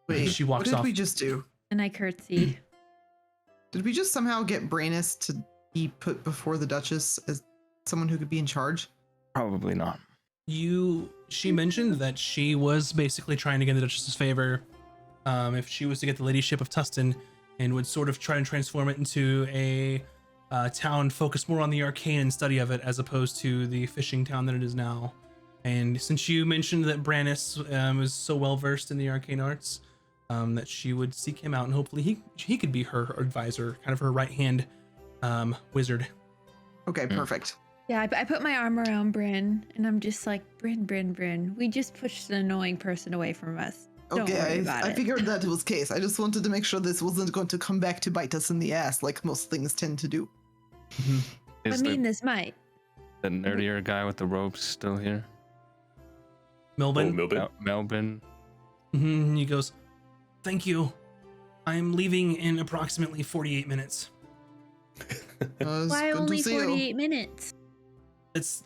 Wait, She what walks did off. we just do? And I curtsy. Did we just somehow get Brannis to be put before the Duchess as someone who could be in charge? Probably not. She mentioned that she was basically trying to get in the Duchess's favor if she was to get the ladyship of Tustin, and would sort of try and transform it into a town focused more on the arcane and study of it as opposed to the fishing town that it is now. And since you mentioned that Brannis is so well versed in the arcane arts, that she would seek him out, and hopefully he could be her advisor, kind of her right hand wizard. Okay, perfect. Yeah, I put my arm around Bryn, and I'm just like, Bryn, we just pushed an annoying person away from us. Don't worry Okay, about I it. figured that was the case. I just wanted to make sure this wasn't going to come back to bite us in the ass like most things tend to do. Is this might. the nerdier guy with the ropes still here? Milben. Milben. Melbourne. He goes, thank you. I'm leaving in approximately 48 minutes. Why only 48 minutes? It's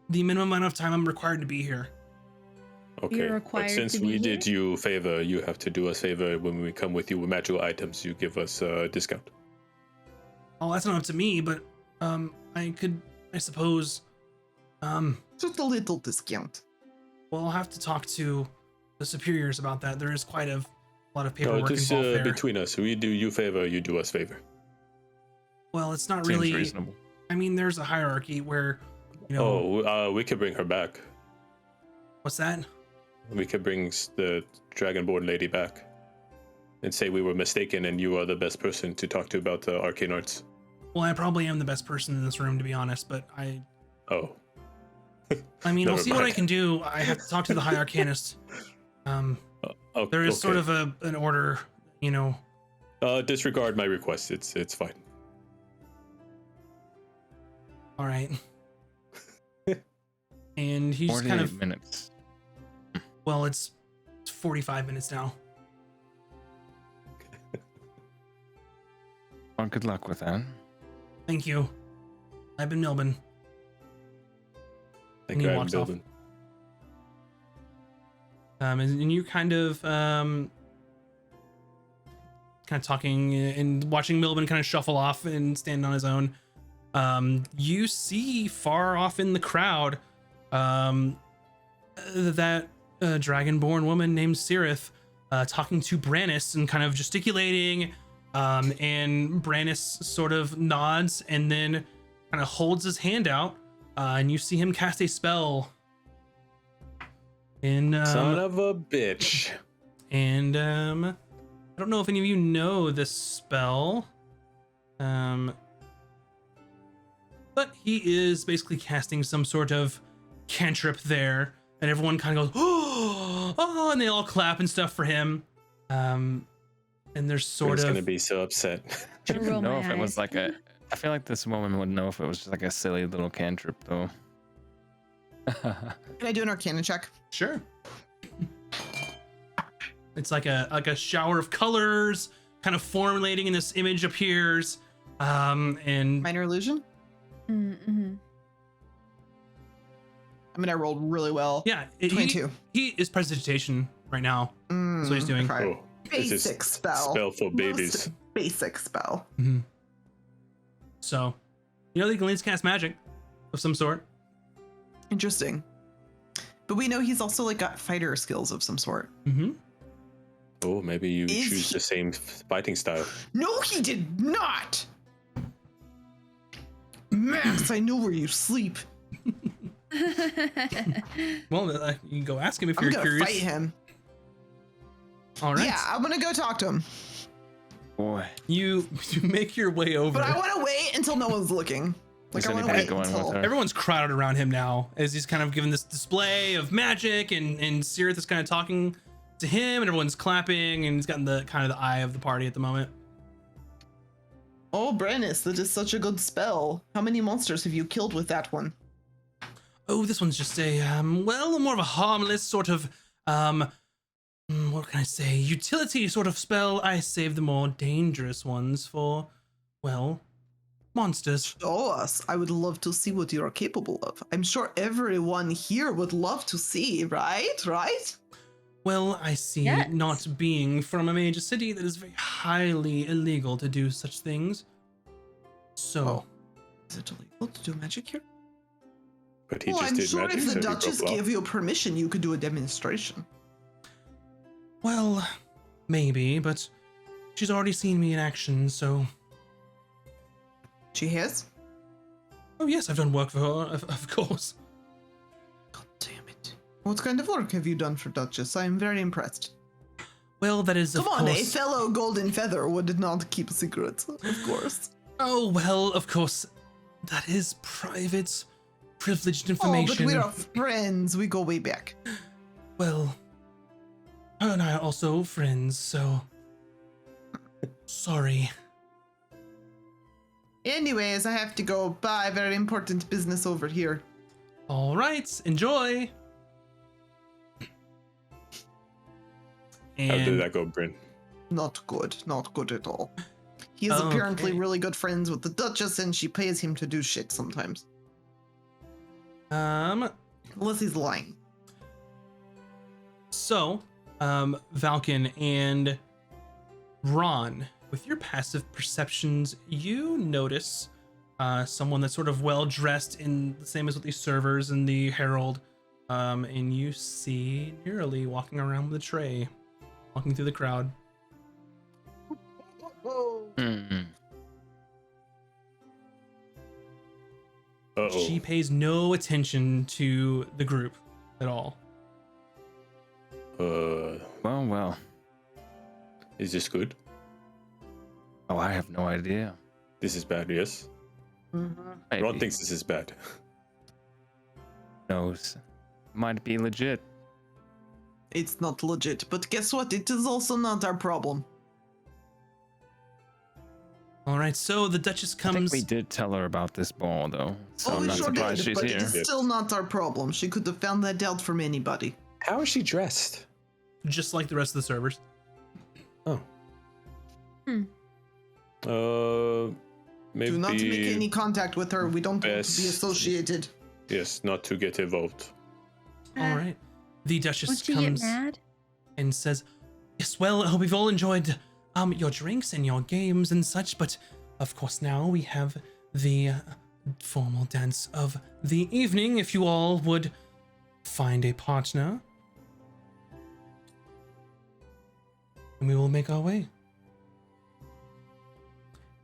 the minimum amount of time I'm required to be here. Okay, You're but required since to be we did here? you a favor, you have to do us a favor when we come with you with magical items. You give us a discount. Oh, that's not up to me, but I could, I suppose, Just a little discount. well, I'll have to talk to the superiors about that. There is quite a lot of No, paperwork just involved there. between us. We do you favor, you do us favor. Well, it's not Seems really. reasonable. I mean, there's a hierarchy where, you know. Oh, we could bring her back. What's that? We could bring the Dragonborn lady back and say we were mistaken and you are the best person to talk to about the arcane arts. Well, I probably am the best person in this room, to be honest, but Oh. I mean, I'll Never see what I mind. can do. I have to talk to the High Arcanist. There is sort of an order, you know. Disregard my request. It's fine. All right. And he's 48 kind of, minutes. well, it's 45 minutes now. Well, good luck with that. Thank you. I've been Milben. Thank And he you, walks off. building. And you kind of talking and watching Milben kind of shuffle off and stand on his own. You see far off in the crowd that dragonborn woman named Sirith talking to Brannis and kind of gesticulating, and Brannis sort of nods and then kind of holds his hand out, and you see him cast a spell. And Son of a bitch. and I don't know if any of you know this spell, but he is basically casting some sort of cantrip there, and everyone kind of goes, oh, and they all clap and stuff for him. And there's sort He's of gonna be so upset. I don't Roll even know my if it was eyes. like a. I feel like this woman would know if it was just like a silly little cantrip, though. Can I do an Arcana check? sure. It's like a shower of colors kind of formulating, and this image appears. And Minor illusion? Mm-hmm. I mean, I rolled really well. yeah, 22. He is prestidigitation right now. That's what he's doing. Okay. Oh, this is Basic spell. spell for babies. Most basic spell. Mm-hmm. So, you know, they can at least cast magic of some sort. Interesting. But we know he's also like got fighter skills of some sort. Mm-hmm. Oh, maybe you Is choose he- the same fighting style. No, he did not. Max, I know where you sleep. Well, you can go ask him if I'm you're gonna curious. fight him. All right. Yeah, I'm gonna go talk to him. Boy, You make your way over. But I want to wait until no one's looking. Like Is I want to anybody wait going with until. her? Everyone's crowded around him now as he's kind of giving this display of magic, and Sirith is kind of talking to him, and everyone's clapping, and he's gotten the kind of the eye of the party at the moment. Oh, Brannis, that is such a good spell. How many monsters have you killed with that one? Oh, this one's just a well, more of a harmless sort of what can I say, utility sort of spell. I save the more dangerous ones for, well, monsters. Show us. I would love to see what you are capable of. I'm sure everyone here would love to see, right? Right? Well, I see. Yes. Not being from a major city, that is very highly illegal to do such things. So, Oh. Is it illegal to do magic here? But he Well, just I'm did sure magic, if the so he broke Duchess law. gave you permission, you could do a demonstration. well, maybe, but she's already seen me in action, so. She has? Oh yes, I've done work for her, of course. God damn it. What kind of work have you done for Duchess? I am very impressed. Well, that is Come of on, a course. fellow golden feather would not keep secrets, of course. Oh well, of course, that is private, privileged Oh, information. but we are friends. We go way back. Well, her and I are also friends, so. Sorry. Anyways, I have to go. Bye. Very important business over here. All right, enjoy. How did And that go, Bryn? Not good. Not good at all. He is apparently Okay. really good friends with the Duchess, and she pays him to do shit sometimes. Unless he's lying. So, Valken and Ron, with your passive perceptions, you notice someone that's sort of well dressed in the same as with these servers and the herald, and you see Nearly walking around with a tray, walking through the crowd. Uh-oh. She pays no attention to the group at all. Well. Is this good? Oh, I have no idea. This is bad, yes? Maybe. Ron thinks this is bad. Knows. Might be legit. It's not legit, but guess what? It is also not our problem. All right, so the Duchess I think comes. we did tell her about this ball, though. So I'm we not sure surprised did, she's but here. it is still not our problem. She could have found that out from anybody. How is she dressed? Just like the rest of the servers. Oh. Maybe. Do not make any contact with her. We don't want to be best- associated. Yes, not to get involved. All right. The Won't Duchess she comes get mad? and says, "Yes, well, I hope you've all enjoyed your drinks and your games and such, but of course now we have the formal dance of the evening. If you all would find a partner, and we will make our way."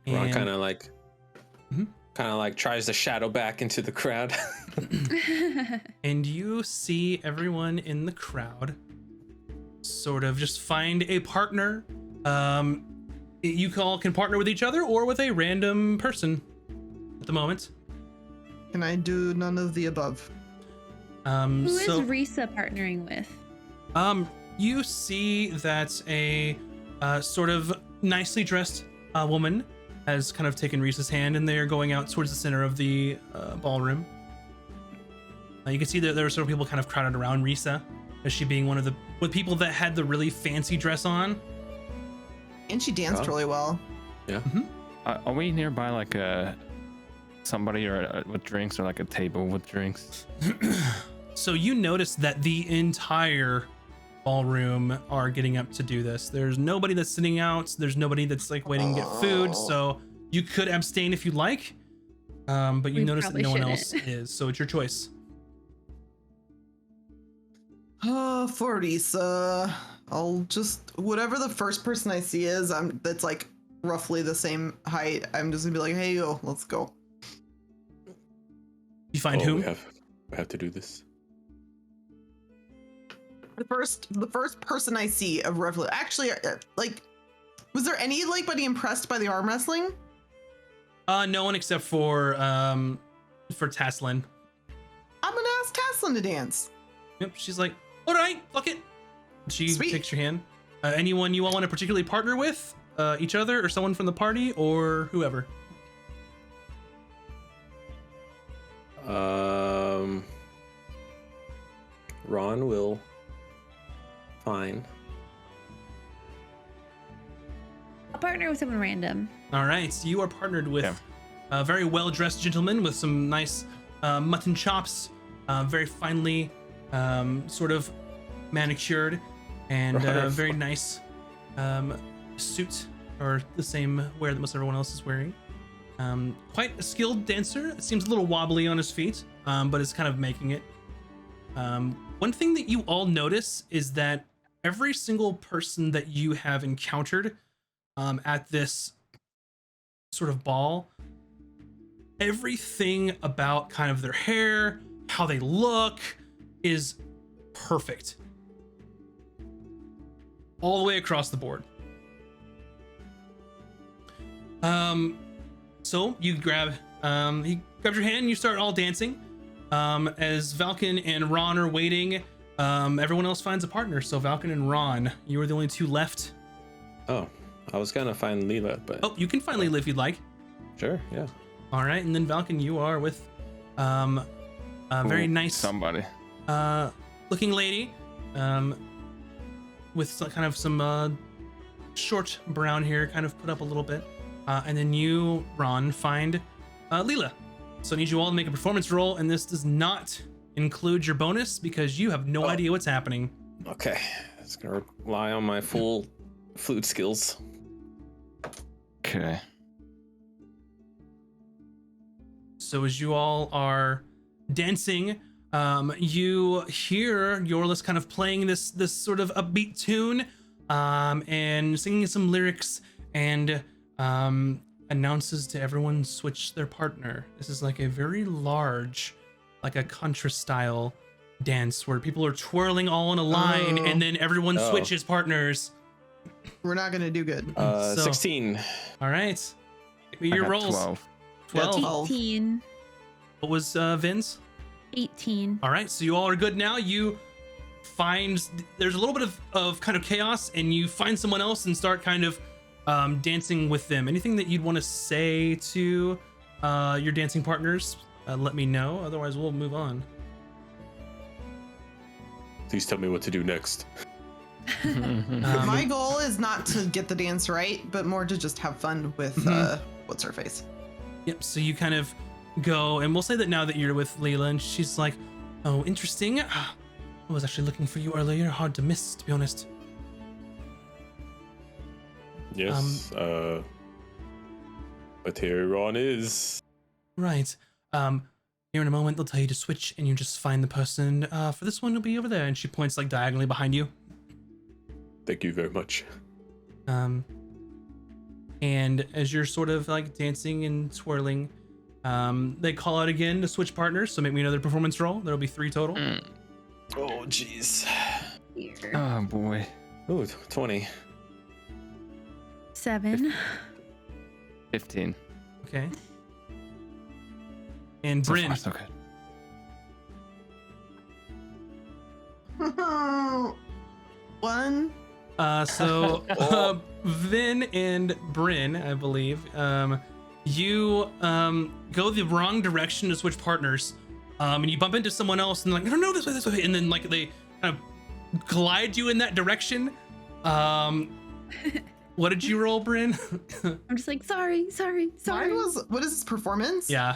Ron And- kind of like, Mhm. tries to shadow back into the crowd. and you see everyone in the crowd sort of just find a partner. You all can partner with each other or with a random person at the moment. Can I do none of the above? Who is So Risa partnering with? you see that a sort of nicely dressed woman has kind of taken Risa's hand, and they're going out towards the center of the ballroom. You can see that there are sort of people kind of crowded around Risa, as she being one of the people that had the really fancy dress on. And she danced Oh. really well. Yeah. Are we nearby like somebody or with drinks or like a table with drinks? So you notice that the entire ballroom are getting up to do this. There's nobody that's sitting out. There's nobody that's like waiting to get food. So you could abstain if you'd like, but you We notice that probably no one else shouldn't. is. So it's your choice. For Risa, I'll just whatever the first person I see is, that's like roughly the same height. I'm just gonna be like, hey yo, let's go. You find Oh, whom? we have to do this. The first person I see of roughly, actually, like, was there anybody impressed by the arm wrestling? No one except for Taslin. I'm gonna ask Taslin to dance. Yep, she's like, all right, fuck it. She Sweet. takes your hand. Anyone you all want to particularly partner with? Each other or someone from the party or whoever? Ron will. Fine. I'll partner with someone random. All right, so you are partnered with Yeah. a very well-dressed gentleman with some nice mutton chops, very finely sort of manicured, and very nice suit, or the same wear that most everyone else is wearing. Quite a skilled dancer. It seems a little wobbly on his feet, but is kind of making it. One thing that you all notice is that every single person that you have encountered at this sort of ball, everything about kind of their hair, how they look, is perfect. All the way across the board. So you grab, he grabs your hand and you start all dancing. As Valken and Ron are waiting, everyone else finds a partner. So Valken and Ron, you are the only two left. Oh, I was gonna find Leela, but Oh, you can finally live if you'd like. sure, yeah. All right, and then Valken, you are with a very Ooh, nice somebody. looking lady, with some kind of some short brown hair kind of put up a little bit. And then you, Ron, find Leela. So I need you all to make a performance roll, and this does not include your bonus because you have no idea what's happening. Okay, it's gonna rely on my full flute skills. Okay. So as you all are dancing, you hear Yorlis kind of playing this sort of upbeat tune, and singing some lyrics, and announces to everyone switch their partner. This is like a very large, like a contra style dance where people are twirling all in a line, and then everyone switches partners. We're not gonna do good. 16. All right, give me your rolls. 12. 12. 18. What was Vin's? 18. All right, so you all are good now. You find there's a little bit of kind of chaos, and you find someone else and start kind of dancing with them. Anything that you'd want to say to your dancing partners, let me know. Otherwise, we'll move on. Please tell me what to do next. My goal is not to get the dance right, but more to just have fun with what's her face. Yep, so you kind of go, and we'll say that now that you're with Leela, and she's like, oh, interesting. I was actually looking for you earlier. You're hard to miss, to be honest. Yes, but here Ron is. Right. Here in a moment, they'll tell you to switch, and you just find the person. For this one, it'll be over there, and she points like diagonally behind you. Thank you very much. And as you're sort of like dancing and twirling, they call out again to switch partners. So make me another performance roll. There'll be 3 total. Oh, jeez. Oh boy. Ooh, 20. 7. 15. Okay. And Bryn. So far, so good. 1. So Vin and Bryn, I believe, you go the wrong direction to switch partners, and you bump into someone else, and like, no, this way, and then like they kind of glide you in that direction. What did you roll, Bryn? I'm just like, sorry. Mine was, what is this, performance? Yeah.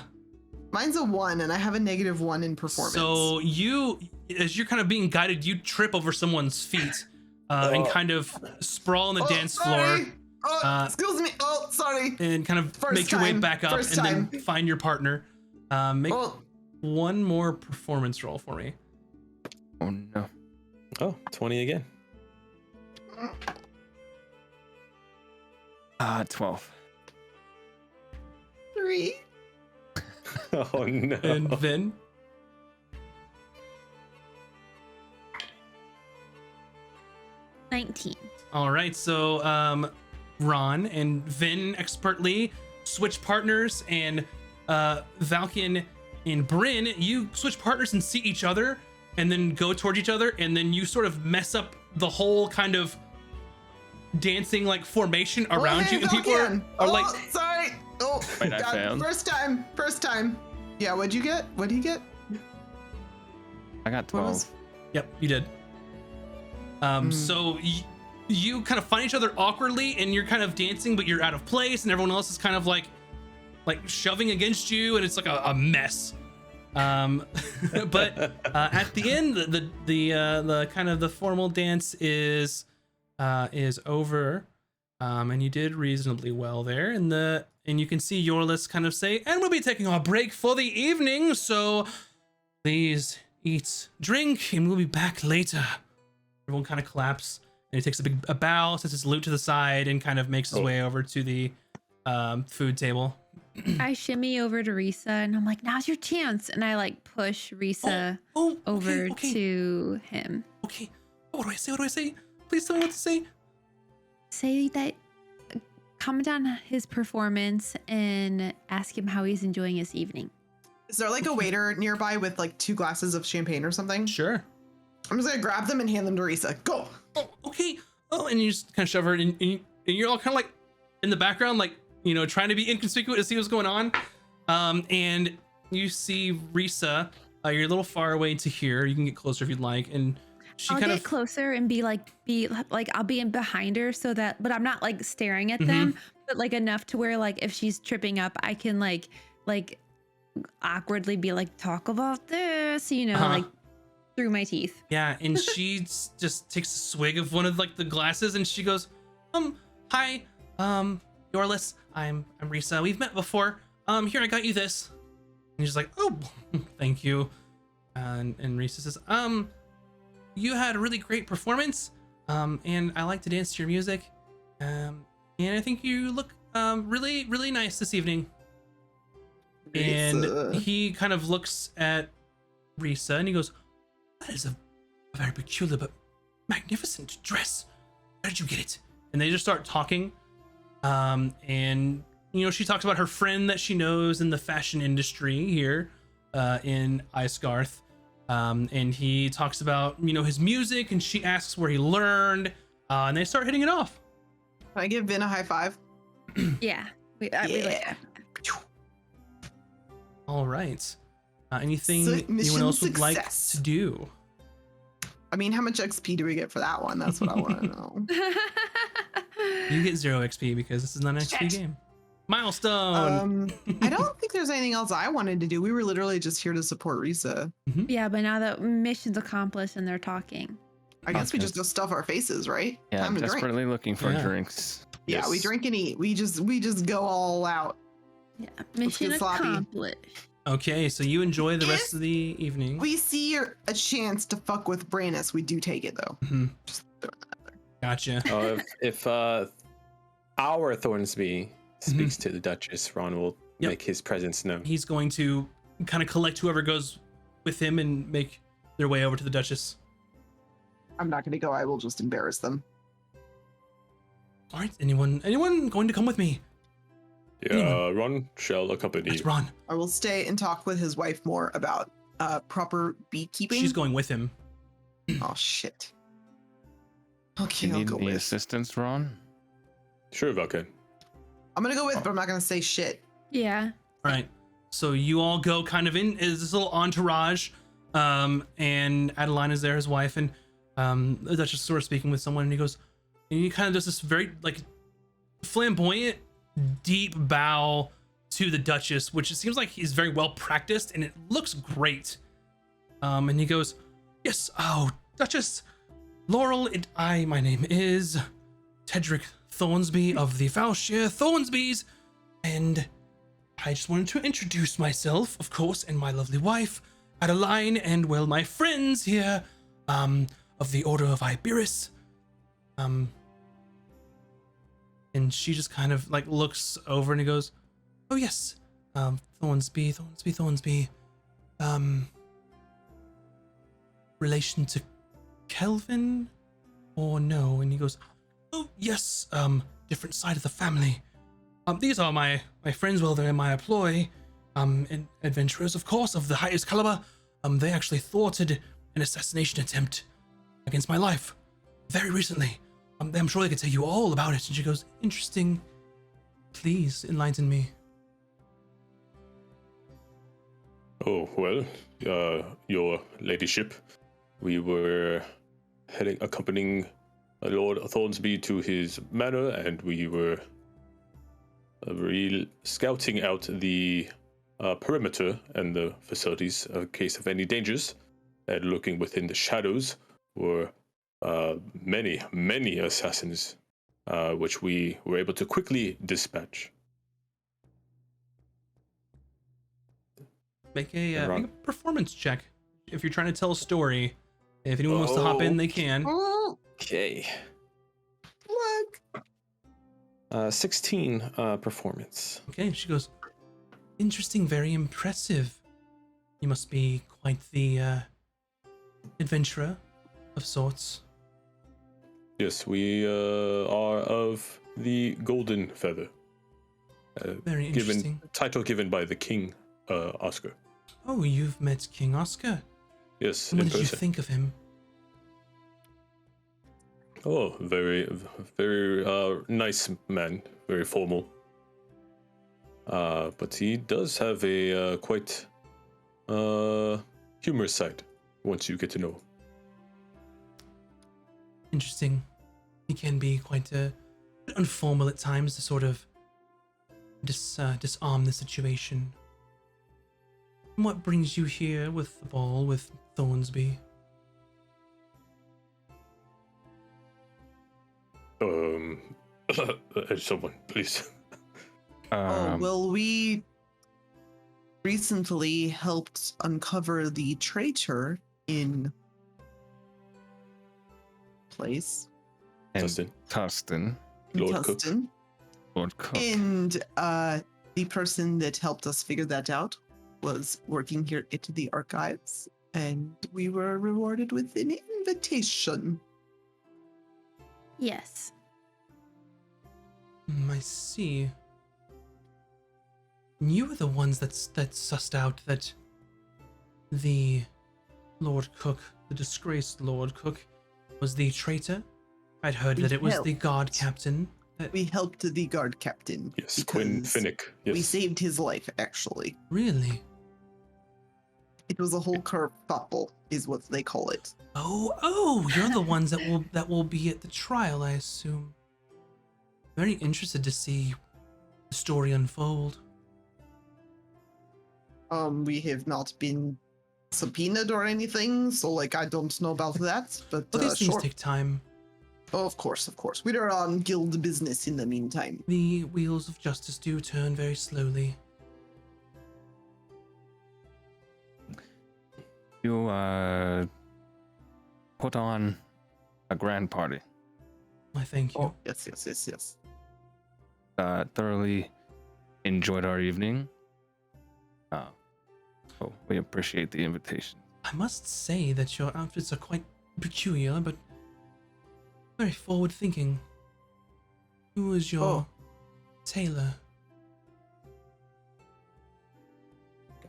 Mine's a 1, and I have a -1 in performance. So you, as you're kind of being guided, you trip over someone's feet, and kind of sprawl on the dance floor. Excuse me. Oh, sorry. And kind of make your way back up, and then find your partner. Make one more performance roll for me. Oh no. Oh, 20 again. 12. 3. Oh no. And Vin. $19. All right, so Ron and Vin expertly switch partners, and Valken and Bryn, you switch partners and see each other, and then go towards each other, and then you sort of mess up the whole kind of dancing like formation around you, and people are like, sorry. Oh, Wait, I God, failed. First time. Yeah, what'd you get? What'd he get? I got 12. Yep, you did. So you kind of find each other awkwardly, and you're kind of dancing, but you're out of place, and everyone else is kind of like shoving against you, and it's like a mess. But at the end, the kind of the formal dance is over, and you did reasonably well there. And you can see Yorlis kind of say, and we'll be taking our break for the evening, so please eat, drink, and we'll be back later. Everyone kind of claps, and he takes a bow, sets his lute to the side, and kind of makes his way over to the food table. I shimmy over to Risa, and I'm like, now's your chance. And I like push Risa over to him. Okay. What do I say? Please tell me what to say. Say that, comment on his performance and ask him how he's enjoying his evening. Is there like a waiter nearby with like 2 glasses of champagne or something? Sure. I'm just gonna grab them and hand them to Risa. Go. Oh, okay. Oh, and you just kind of shove her, and you're all kind of like in the background, like, you know, trying to be inconspicuous to see what's going on. And you see Risa. You're a little far away to here. You can get closer if you'd like. And she I'll kind get of closer and be like I'll be in behind her so that, but I'm not like staring at them, but like enough to where like if she's tripping up, I can like awkwardly be like, talk about this, you know, like through my teeth. Yeah, and she just takes a swig of one of like the glasses, and she goes, hi, Yorlis, I'm Risa. We've met before. Here, I got you this. And he's like, oh, thank you. And Risa says, you had a really great performance, and I like to dance to your music, and I think you look really, really nice this evening. And he kind of looks at Risa and he goes, that is a very peculiar but magnificent dress. Where did you get it? And they just start talking. And you know, she talks about her friend that she knows in the fashion industry here in Icegarth. And he talks about, you know, his music, and she asks where he learned, and they start hitting it off. Can I give Vin a high five? Yeah. We like that. All right. Anything Mission anyone else would like success. to do? I mean, how much XP do we get for that one? That's what I want to know. You get 0 XP because this is not an XP game. Milestone. I don't think there's anything else I wanted to do. We were literally just here to support Risa. Yeah, but now that mission's accomplished and they're talking. I guess we just go stuff our faces, right? Yeah, Time I'm to drink. desperately looking for Yeah. drinks. Yeah, we Yes. drink and eat. We just go all out. Yeah, mission get sloppy. accomplished. Okay, so you enjoy the If rest of the evening. We see a chance to fuck with Brannis. We do take it though. Mhm. Just throwing that out there. Gotcha. If our Thornsby speaks to the Duchess, Ron will Yep. make his presence known. He's going to kind of collect whoever goes with him and make their way over to the Duchess. I'm not gonna go. I will just embarrass them. All right, anyone going to come with me? Yeah, Ron shall accompany That's you. Ron. I will stay and talk with his wife more about proper beekeeping. She's going with him. Oh shit. Okay, You I'll need go any with. assistance, Ron? Sure, Vulcan. I'm gonna go with, but I'm not gonna say shit. Yeah. All right. So you all go kind of in is this little entourage, and Adeline is there, his wife, and the Duchess is sort of speaking with someone, and he goes, and he kind of does this very like flamboyant, deep bow to the Duchess, which it seems like he's very well practiced, and it looks great. And he goes, yes, oh, Duchess Laurel, my name is Tedric Thornsby of the Falshire Thornsbys, and I just wanted to introduce myself, of course, and my lovely wife, Adeline, and well, my friends here, of the Order of Iberis. And she just kind of like looks over and he goes, oh yes, Thornsby, relation to Kelvin or no? And he goes, oh yes, different side of the family. These are my friends, well, they're in my employ, and adventurers, of course, of the highest caliber. They actually thwarted an assassination attempt against my life very recently. I'm sure they could tell you all about it. And she goes, interesting. Please enlighten me. Oh, well, your ladyship, we were accompanying Lord Thornsby to his manor, and we were scouting out the perimeter and the facilities in case of any dangers, and looking within the shadows were many assassins, which we were able to quickly dispatch. Make a performance check if you're trying to tell a story. If anyone wants to hop in, they can. Okay. Look. 16 performance. Okay, she goes, interesting, very impressive. You must be quite the adventurer of sorts. Yes, we are of the Golden Feather. Very interesting. Title given by the King, Oscar. Oh, you've met King Oscar. Yes, What in did you person. think of him? Oh, very nice man, very formal. But he does have a quite humorous side once you get to know him. Interesting. He can be quite informal at times to sort of disarm the situation. And what brings you here with the ball with Thornsby? Someone, please. Well, we recently helped uncover the traitor in place. And Tustin. Tustin, Lord Cook. Tustin. Lord Cook. And the person that helped us figure that out was working here at the archives, and we were rewarded with an invitation. Yes. I see. You were the ones that sussed out that the Lord Cook, the disgraced Lord Cook, was the traitor. I'd heard that it was the guard captain. We helped the guard captain. Yes, Quinn because Finnick. Yes. We saved his life, actually. Really? It was a whole kerfuffle, is what they call it. Oh, you're the ones that will be at the trial, I assume. Very interested to see the story unfold. We have not been subpoenaed or anything, so like I don't know about that. But These things sure. take time. Oh, of course. We are on guild business in the meantime. The wheels of justice do turn very slowly. You put on a grand party. I thank you. Oh, yes. Thoroughly enjoyed our evening. So we appreciate the invitation. I must say that your outfits are quite peculiar, but very forward-thinking. Who is your tailor?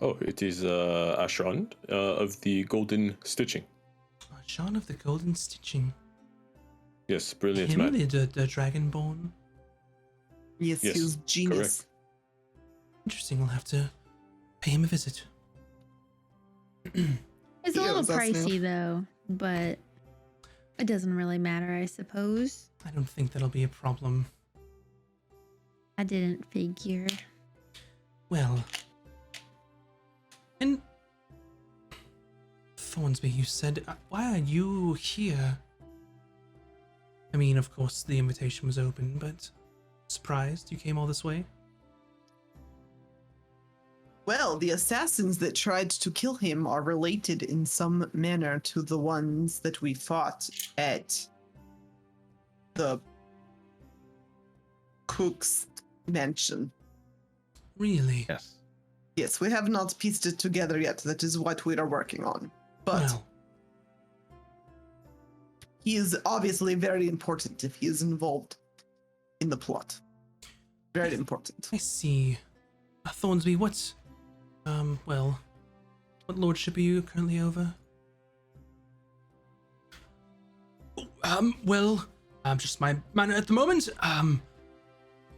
Oh, it is Ashrand of the Golden Stitching. Sean of the Golden Stitching. Yes, brilliant Him, man. the Dragonborn. Yes, Yes, he was genius. Interesting. I'll have to pay him a visit. It's a Yeah, little that's new. pricey though, but it doesn't really matter, I suppose. I don't think that'll be a problem. I didn't figure. Well, and Thornsby, you said, why are you here? I mean, of course, the invitation was open, but surprised you came all this way? Well, the assassins that tried to kill him are related in some manner to the ones that we fought at the Cook's mansion. Really? Yes. Yes, we have not pieced it together yet. That is what we are working on. But Well, he is obviously very important if he is involved in the plot. Very important. I see. Thornsby, what lordship are you currently over? Just my manor at the moment.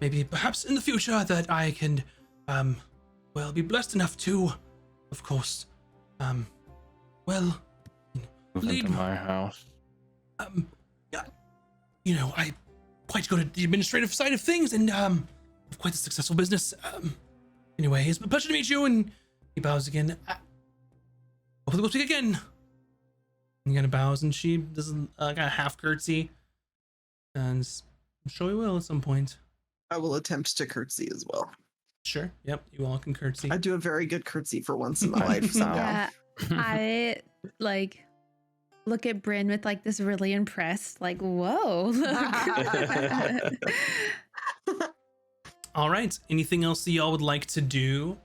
Maybe perhaps in the future that I can, be blessed enough to, of course, Move lead into my house. I quite good at the administrative side of things and have quite a successful business. Anyway, it's been a pleasure to meet you. And he bows again. Hopefully we'll speak again. And he kind of bows, and she does a half curtsy, and I'm sure we will at some point. I will attempt to curtsy as well. Sure. Yep. You all can curtsy. I do a very good curtsy for once in my life. So. Yeah, I look at Bryn with this really impressed, whoa. All right. Anything else that y'all would like to do?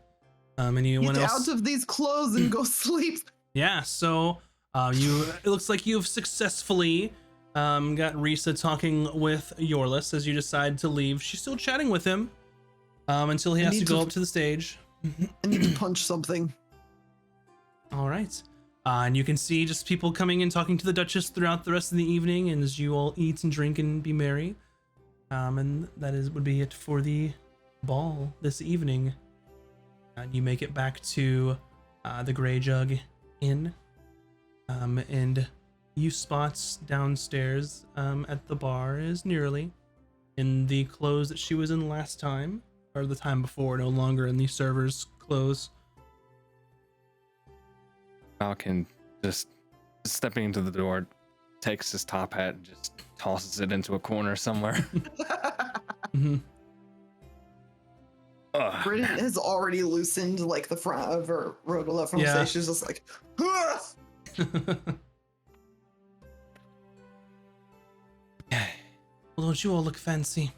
Anyone Get else? out of these clothes and go sleep. Yeah. So it looks like you've successfully got Risa talking with Yorlis as you decide to leave. She's still chatting with him until he has to go up to the stage. I need to punch something. All right. And you can see just people coming and talking to the Duchess throughout the rest of the evening, and as you all eat and drink and be merry. And that would be it for the ball this evening. And you make it back to the Grey Jug Inn. And you spots downstairs at the bar is Nearly in the clothes that she was in last time, or the time before, no longer in the server's clothes. Falcon just stepping into the door, takes his top hat and just tosses it into a corner somewhere. Mm-hmm. Britain has already loosened like the front of her Rogala from Yeah. She's just like, "Ugh!" Well, don't you all look fancy?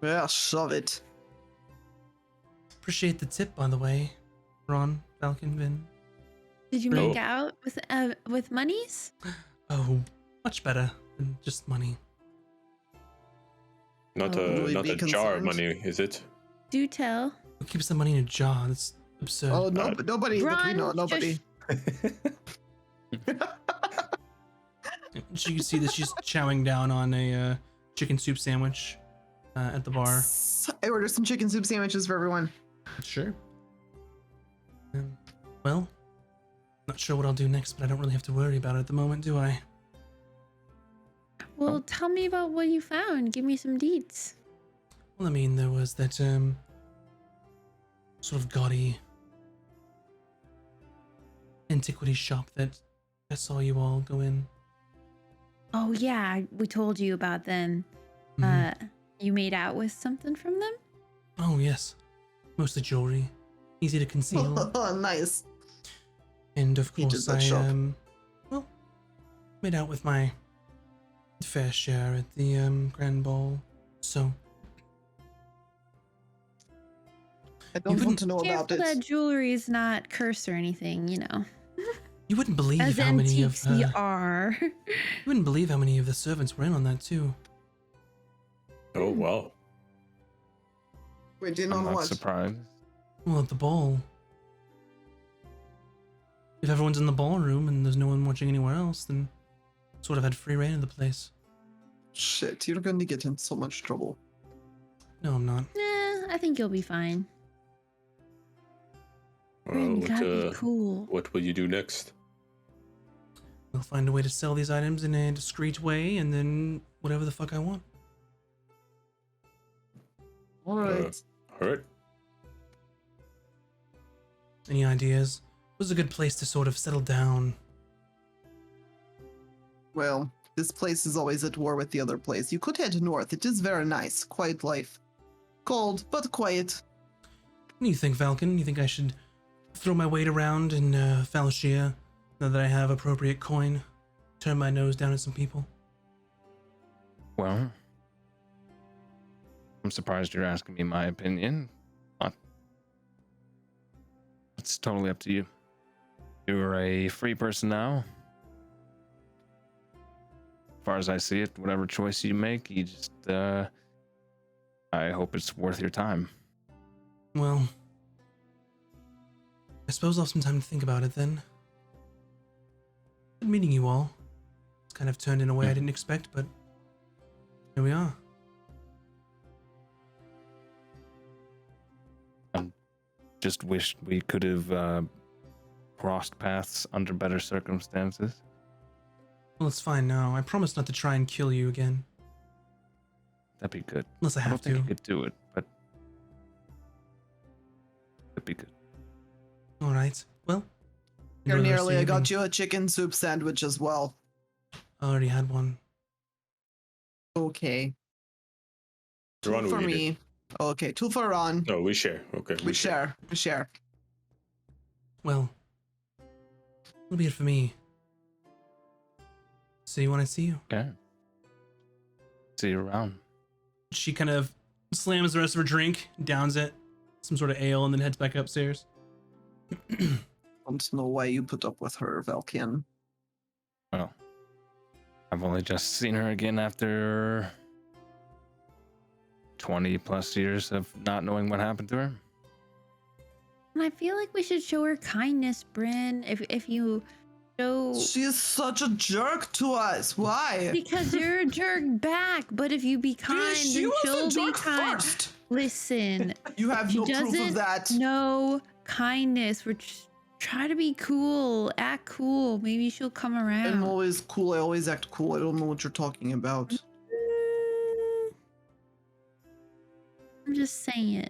Yeah, shove it. Appreciate the tip, by the way. Ron, Falcon, Vin. Did you No. make out with monies? Oh, much better than just money. Not Oh. a Would not be a jar of concerned. money, is it? Do tell. Who keeps the money in a jar? That's absurd. Oh no, nobody. But we Ron, know nobody. You can see that she's chowing down on a chicken soup sandwich at the bar. I ordered some chicken soup sandwiches for everyone. Sure. Well, not sure what I'll do next, but I don't really have to worry about it at the moment, do I? Well, tell me about what you found. Give me some deets. Well, I mean, there was that sort of gaudy antiquity shop that I saw you all go in. Oh yeah, we told you about them. Mhm. You made out with something from them? Oh yes, mostly jewelry, easy to conceal. Oh, nice. And of He did course, that I shop. well, made out with my fair share at the grand ball. So I don't want wouldn't- to know about Careful that it. jewelry is not cursed or anything, you know. you wouldn't believe As how many of antiques we are. you wouldn't believe how many of the servants were in on that too. Oh wow. We did I'm not not watch. surprised. Well, at the ball. If everyone's in the ballroom and there's no one watching anywhere else, then sort of had free reign of the place. Shit, you're going to get in so much trouble. No, I'm not. Nah, I think you'll be fine. Bryn, What, gotta be cool. what will you do next? We'll find a way to sell these items in a discreet way, and then whatever the fuck I want. All right. All right. Any ideas? It was a good place to sort of settle down. Well, this place is always at war with the other place. You could head north. It is very nice. Quiet life. Cold, but quiet. What do you think, Falcon? You think I should throw my weight around in Falashia now that I have appropriate coin? Turn my nose down at some people? Well, I'm surprised you're asking me my opinion. It's totally up to you. You're a free person now. As far as I see it, whatever choice you make, you just, I hope it's worth your time. Well, I suppose I'll have some time to think about it then. Good meeting you all. It's kind of turned in a way I didn't expect, but here we are. Just wish we could have crossed paths under better circumstances. Well, it's fine now. I promise not to try and kill you again. That'd be good. Unless I I don't have think to. you could do it, but it'd be good. Alright. Well. Here, enjoy the rest of nearly. your I got evening. you a chicken soup sandwich as well. I already had one. Okay. Ron Two for will eat me. Okay, two for Ron. No, we share. Okay. We share. We share. Well. That'll be it for me. See you when I see you. Okay. See you around. She kind of slams the rest of her drink, downs it, some sort of ale, and then heads back upstairs. Don't know why you put up with her, Valkian. Well, I've only just seen her again after 20 plus years of not knowing what happened to her. And I feel like we should show her kindness, Bryn. If you show She is such a jerk to us. Why? because you're a jerk back, but if you be kind, she then was she'll a be jerk kind. first. Listen, You have she no proof of doesn't that. know kindness. Try to be cool. Act cool. Maybe she'll come I'm around. always cool. I always act cool. I don't know what you're talking about. I'm just saying.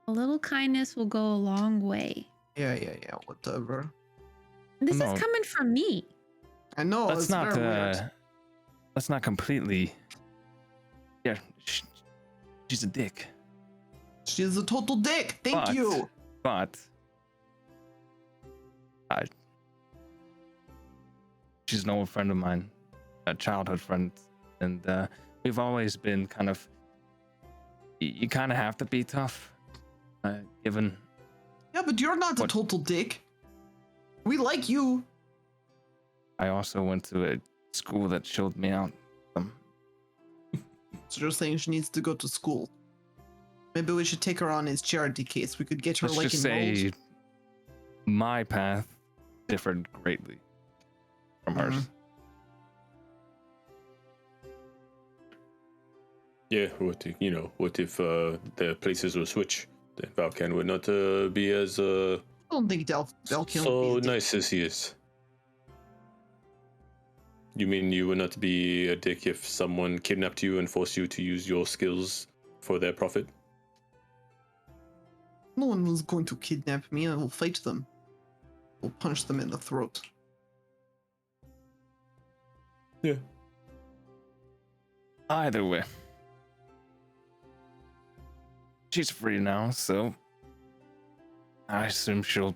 A little kindness will go a long way. Yeah, whatever. This No. is coming from me. I know, Let's it's not very weird. let's not completely. Yeah, she's a dick. She's a total dick. Thank But- you. But she's an old friend of mine, a childhood friend, and we've always been kind of. You kind of have to be tough, given. Yeah, but you're not a What? total dick. We like you. I also went to a school that showed me out. So you're saying she needs to go to school. Maybe we should take her on as charity case. We could get her Let's like just enrolled. say, my path differed greatly from hers. Mhm. Yeah, what if the places will switch? Then Valkan would not be as I don't think Valkan so would be a dick. nice as he is. You mean you would not be a dick if someone kidnapped you and forced you to use your skills for their profit? No one was going to kidnap me. I will fight them. We'll punch them in the throat. Yeah. Either way, she's free now, so I assume she'll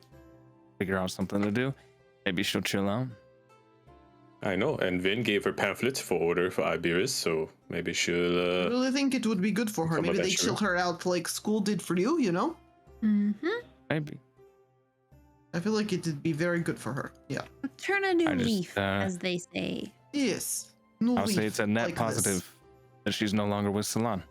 figure out something to do. Maybe she'll chill out. I know, and Vin gave her pamphlets for order for Iberis, so maybe I she'll. really think it would be good for her. Some Maybe they adventure. chill her out like school did for you, you know? Mm-hmm. Maybe. I feel like it would be very good for her. Yeah. Turn a new I just, leaf, as they say. Yes. No I'll say leaf it's a net like positive this. that she's no longer with Salon.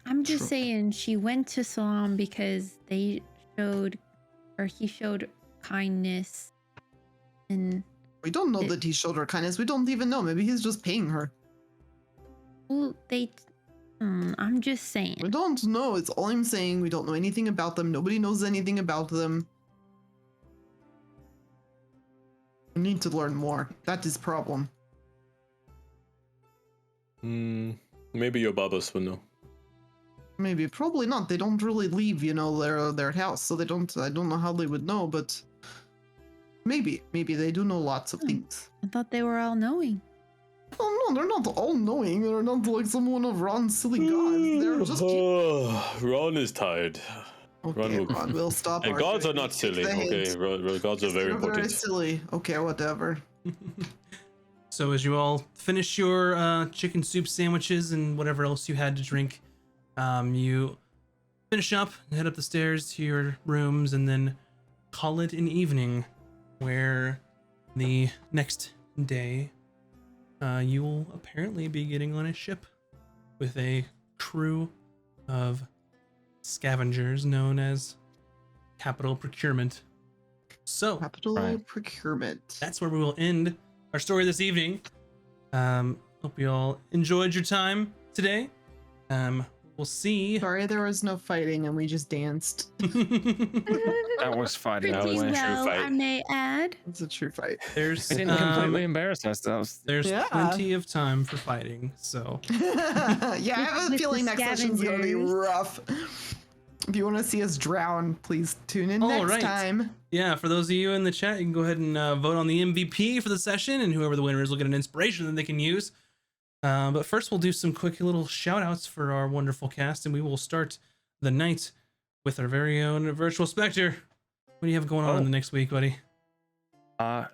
I'm just True. saying she went to Salam because he showed kindness. And We don't know that he showed her kindness. We don't even know. Maybe he's just paying her. well, I'm just saying. We don't know. It's all I'm saying. We don't know anything about them. Nobody knows anything about them. We need to learn more. That is problem. Maybe your babas will know. Maybe, probably not. They don't really leave, their house, so they don't. I don't know how they would know, but maybe they do know lots of things. I thought they were all knowing. Oh no, they're not all knowing. They're not like some one of Ron's silly gods. They're just. Ron is tired. Okay, will- Ron, we'll stop. And gods are arguing. not Take silly, the okay? hint. Gods are very They're important. Very silly. Okay, whatever. So as you all finish your chicken soup sandwiches and whatever else you had to drink, you finish up, head up the stairs to your rooms, and then call it an evening, where the next day you will apparently be getting on a ship with a crew of scavengers known as Capital Procurement. So Capital Right. procurement. that's where we will end our story this evening. Hope you all enjoyed your time today. We'll see. Sorry, there was no fighting, and we just danced. That was fighting. That Pretty was a Anyway. true well, fight. I may add. It's a true fight. There's We didn't completely embarrass ourselves. there's Yeah. plenty of time for fighting. So Yeah, I have a With feeling the next session's gonna be scavengers. rough. If you want to see us drown, please tune in All next right. time. yeah, for those of you in the chat, you can go ahead and vote on the MVP for the session, and whoever the winner is will get an inspiration that they can use. But first, we'll do some quick little shout outs for our wonderful cast, and we will start the night with our very own Virtual Spectre. What do you have going on in the next week, buddy? Hi,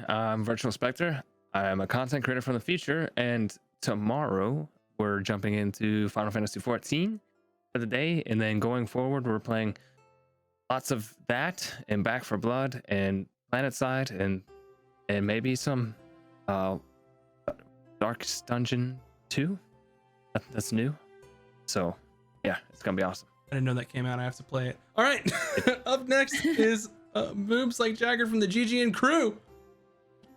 I'm Virtual Spectre. I am a content creator from the future, and tomorrow we're jumping into Final Fantasy XIV for the day, and then going forward, we're playing lots of that and Back for Blood and Planetside and maybe some Darkest Dungeon 2. That's new. So yeah, it's gonna be awesome. I didn't know that came out. I have to play it. All right. Up next is Moobs Like Jagger from the GGN crew.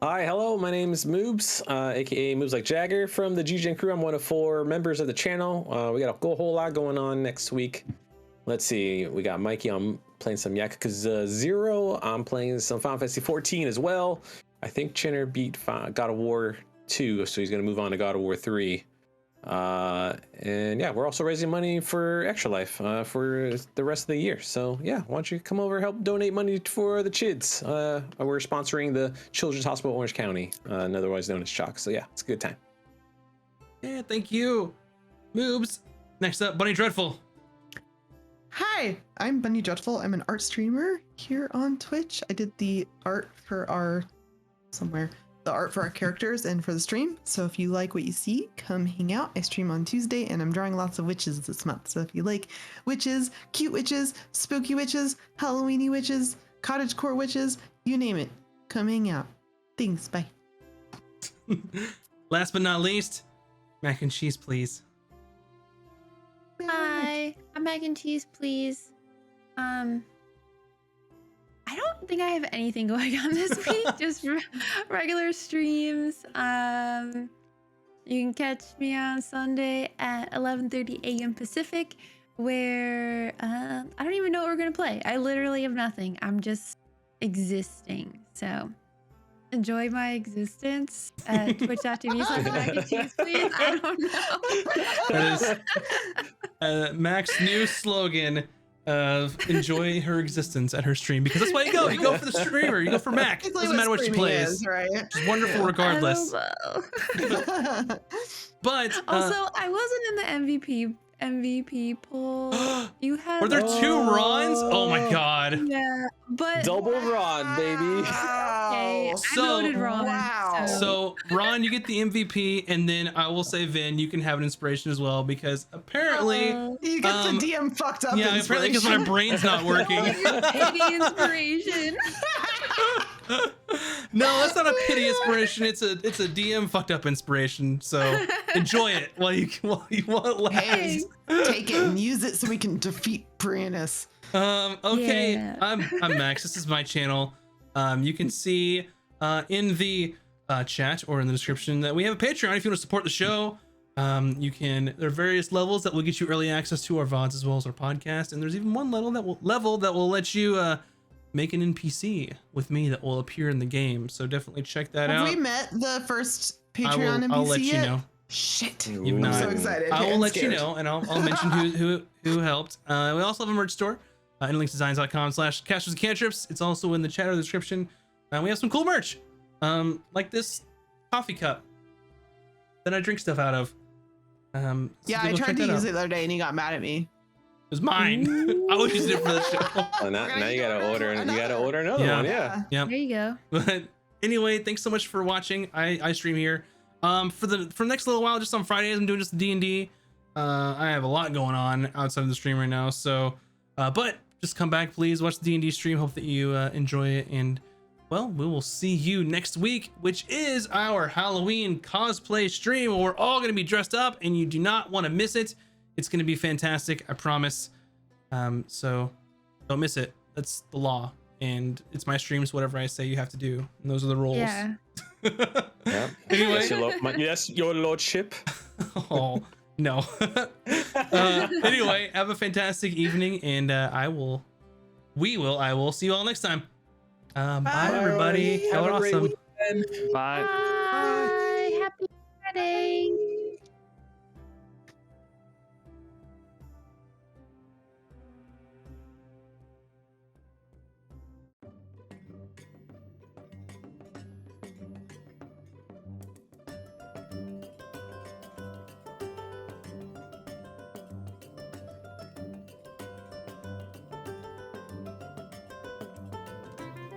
Hi, hello, my name is Moobs, aka Moves Like Jagger from the GGN crew. I'm one of 4 members of the channel. We got a whole lot going on next week. let's see. We got Mikey. I'm playing some Yakuza 0. I'm playing some Final Fantasy 14 as well. I think Chinner beat God of War 2, so he's going to move on to God of War 3. And yeah, we're also raising money for Extra Life for the rest of the year. So yeah, why don't you come over, help donate money for the Chids? We're sponsoring the Children's Hospital Orange County, otherwise known as CHOC. So yeah, it's a good time. Yeah, thank you. Moobs. Next up, Bunny Dreadful. Hi, I'm Bunny Dreadful. I'm an art streamer here on Twitch. I did the art for our characters and for the stream. So if you like what you see, come hang out. I stream on Tuesday and I'm drawing lots of witches this month. So if you like witches, cute witches, spooky witches, Halloweeny witches, cottagecore witches, you name it, come hang out. Thanks, bye. Last but not least, mac and cheese, please. Hi, I'm mac and cheese, please. I don't think I have anything going on this week. Just regular streams. You can catch me on Sunday at 11:30 a.m. Pacific, where I don't even know what we're gonna play. I literally have nothing. I'm just existing. So enjoy my existence at twitch.tv/mac-and-cheese, please. I don't know. That is Mac's new slogan of enjoy her existence at her stream, because that's why you go. You go for the streamer. You go for Mac. It's Doesn't matter what she plays. Is, right? She's wonderful regardless. But Also, I wasn't in the MVP poll. You had were there 2 Rons? Oh my god. Yeah, but Double Ron, baby. okay, I So- voted wrong. Wow. So Ron, you get the MVP, and then I will say Vin, you can have an inspiration as well, because apparently, You get the DM fucked up. yeah, apparently because my brain's not working. Pity inspiration. No, that's not a pity inspiration. It's a DM fucked up inspiration. So enjoy it while you want it last. Hey, take it and use it so we can defeat Brianus. Okay, Yeah. I'm Max. This is my channel. You can see in the chat or in the description that we have a Patreon if you want to support the show. You can. There are various levels that will get you early access to our VODs as well as our podcast, and there's even one level that will let you make an NPC with me that will appear in the game. So definitely check that out. Have we met the first Patreon NPC I'll let yet? you know. Shit. You've I'm not. so excited. I will I'm let you scared. know, and I'll mention who helped. We also have a merch store, interlinksdesigns.com/casters and cantrips. It's also in the chat or the description. We have some cool merch, like this coffee cup that I drink stuff out of. So Yeah, go I check tried to that use out. it the other day and he got mad at me. It was mine. I always use it for the show. Oh, now you gotta order. You gotta order another Yeah. one. Yeah. Yeah. There you go. But anyway, thanks so much for watching. I stream here. For the next little while, just on Fridays, I'm doing just D&D. I have a lot going on outside of the stream right now. So, but just come back, please. Watch the D&D stream. Hope that you enjoy it. And well, we will see you next week, which is our Halloween cosplay stream, where we're all going to be dressed up, and you do not want to miss it. It's going to be fantastic, I promise. So don't miss it. That's the law. And it's my streams, whatever I say you have to do. And those are the rules. Yeah. Yeah. Anyway. Yes, your lordship. Oh, no. Anyway, have a fantastic evening, and I will see you all next time. Bye, everybody. Have Have a great awesome. weekend. Bye.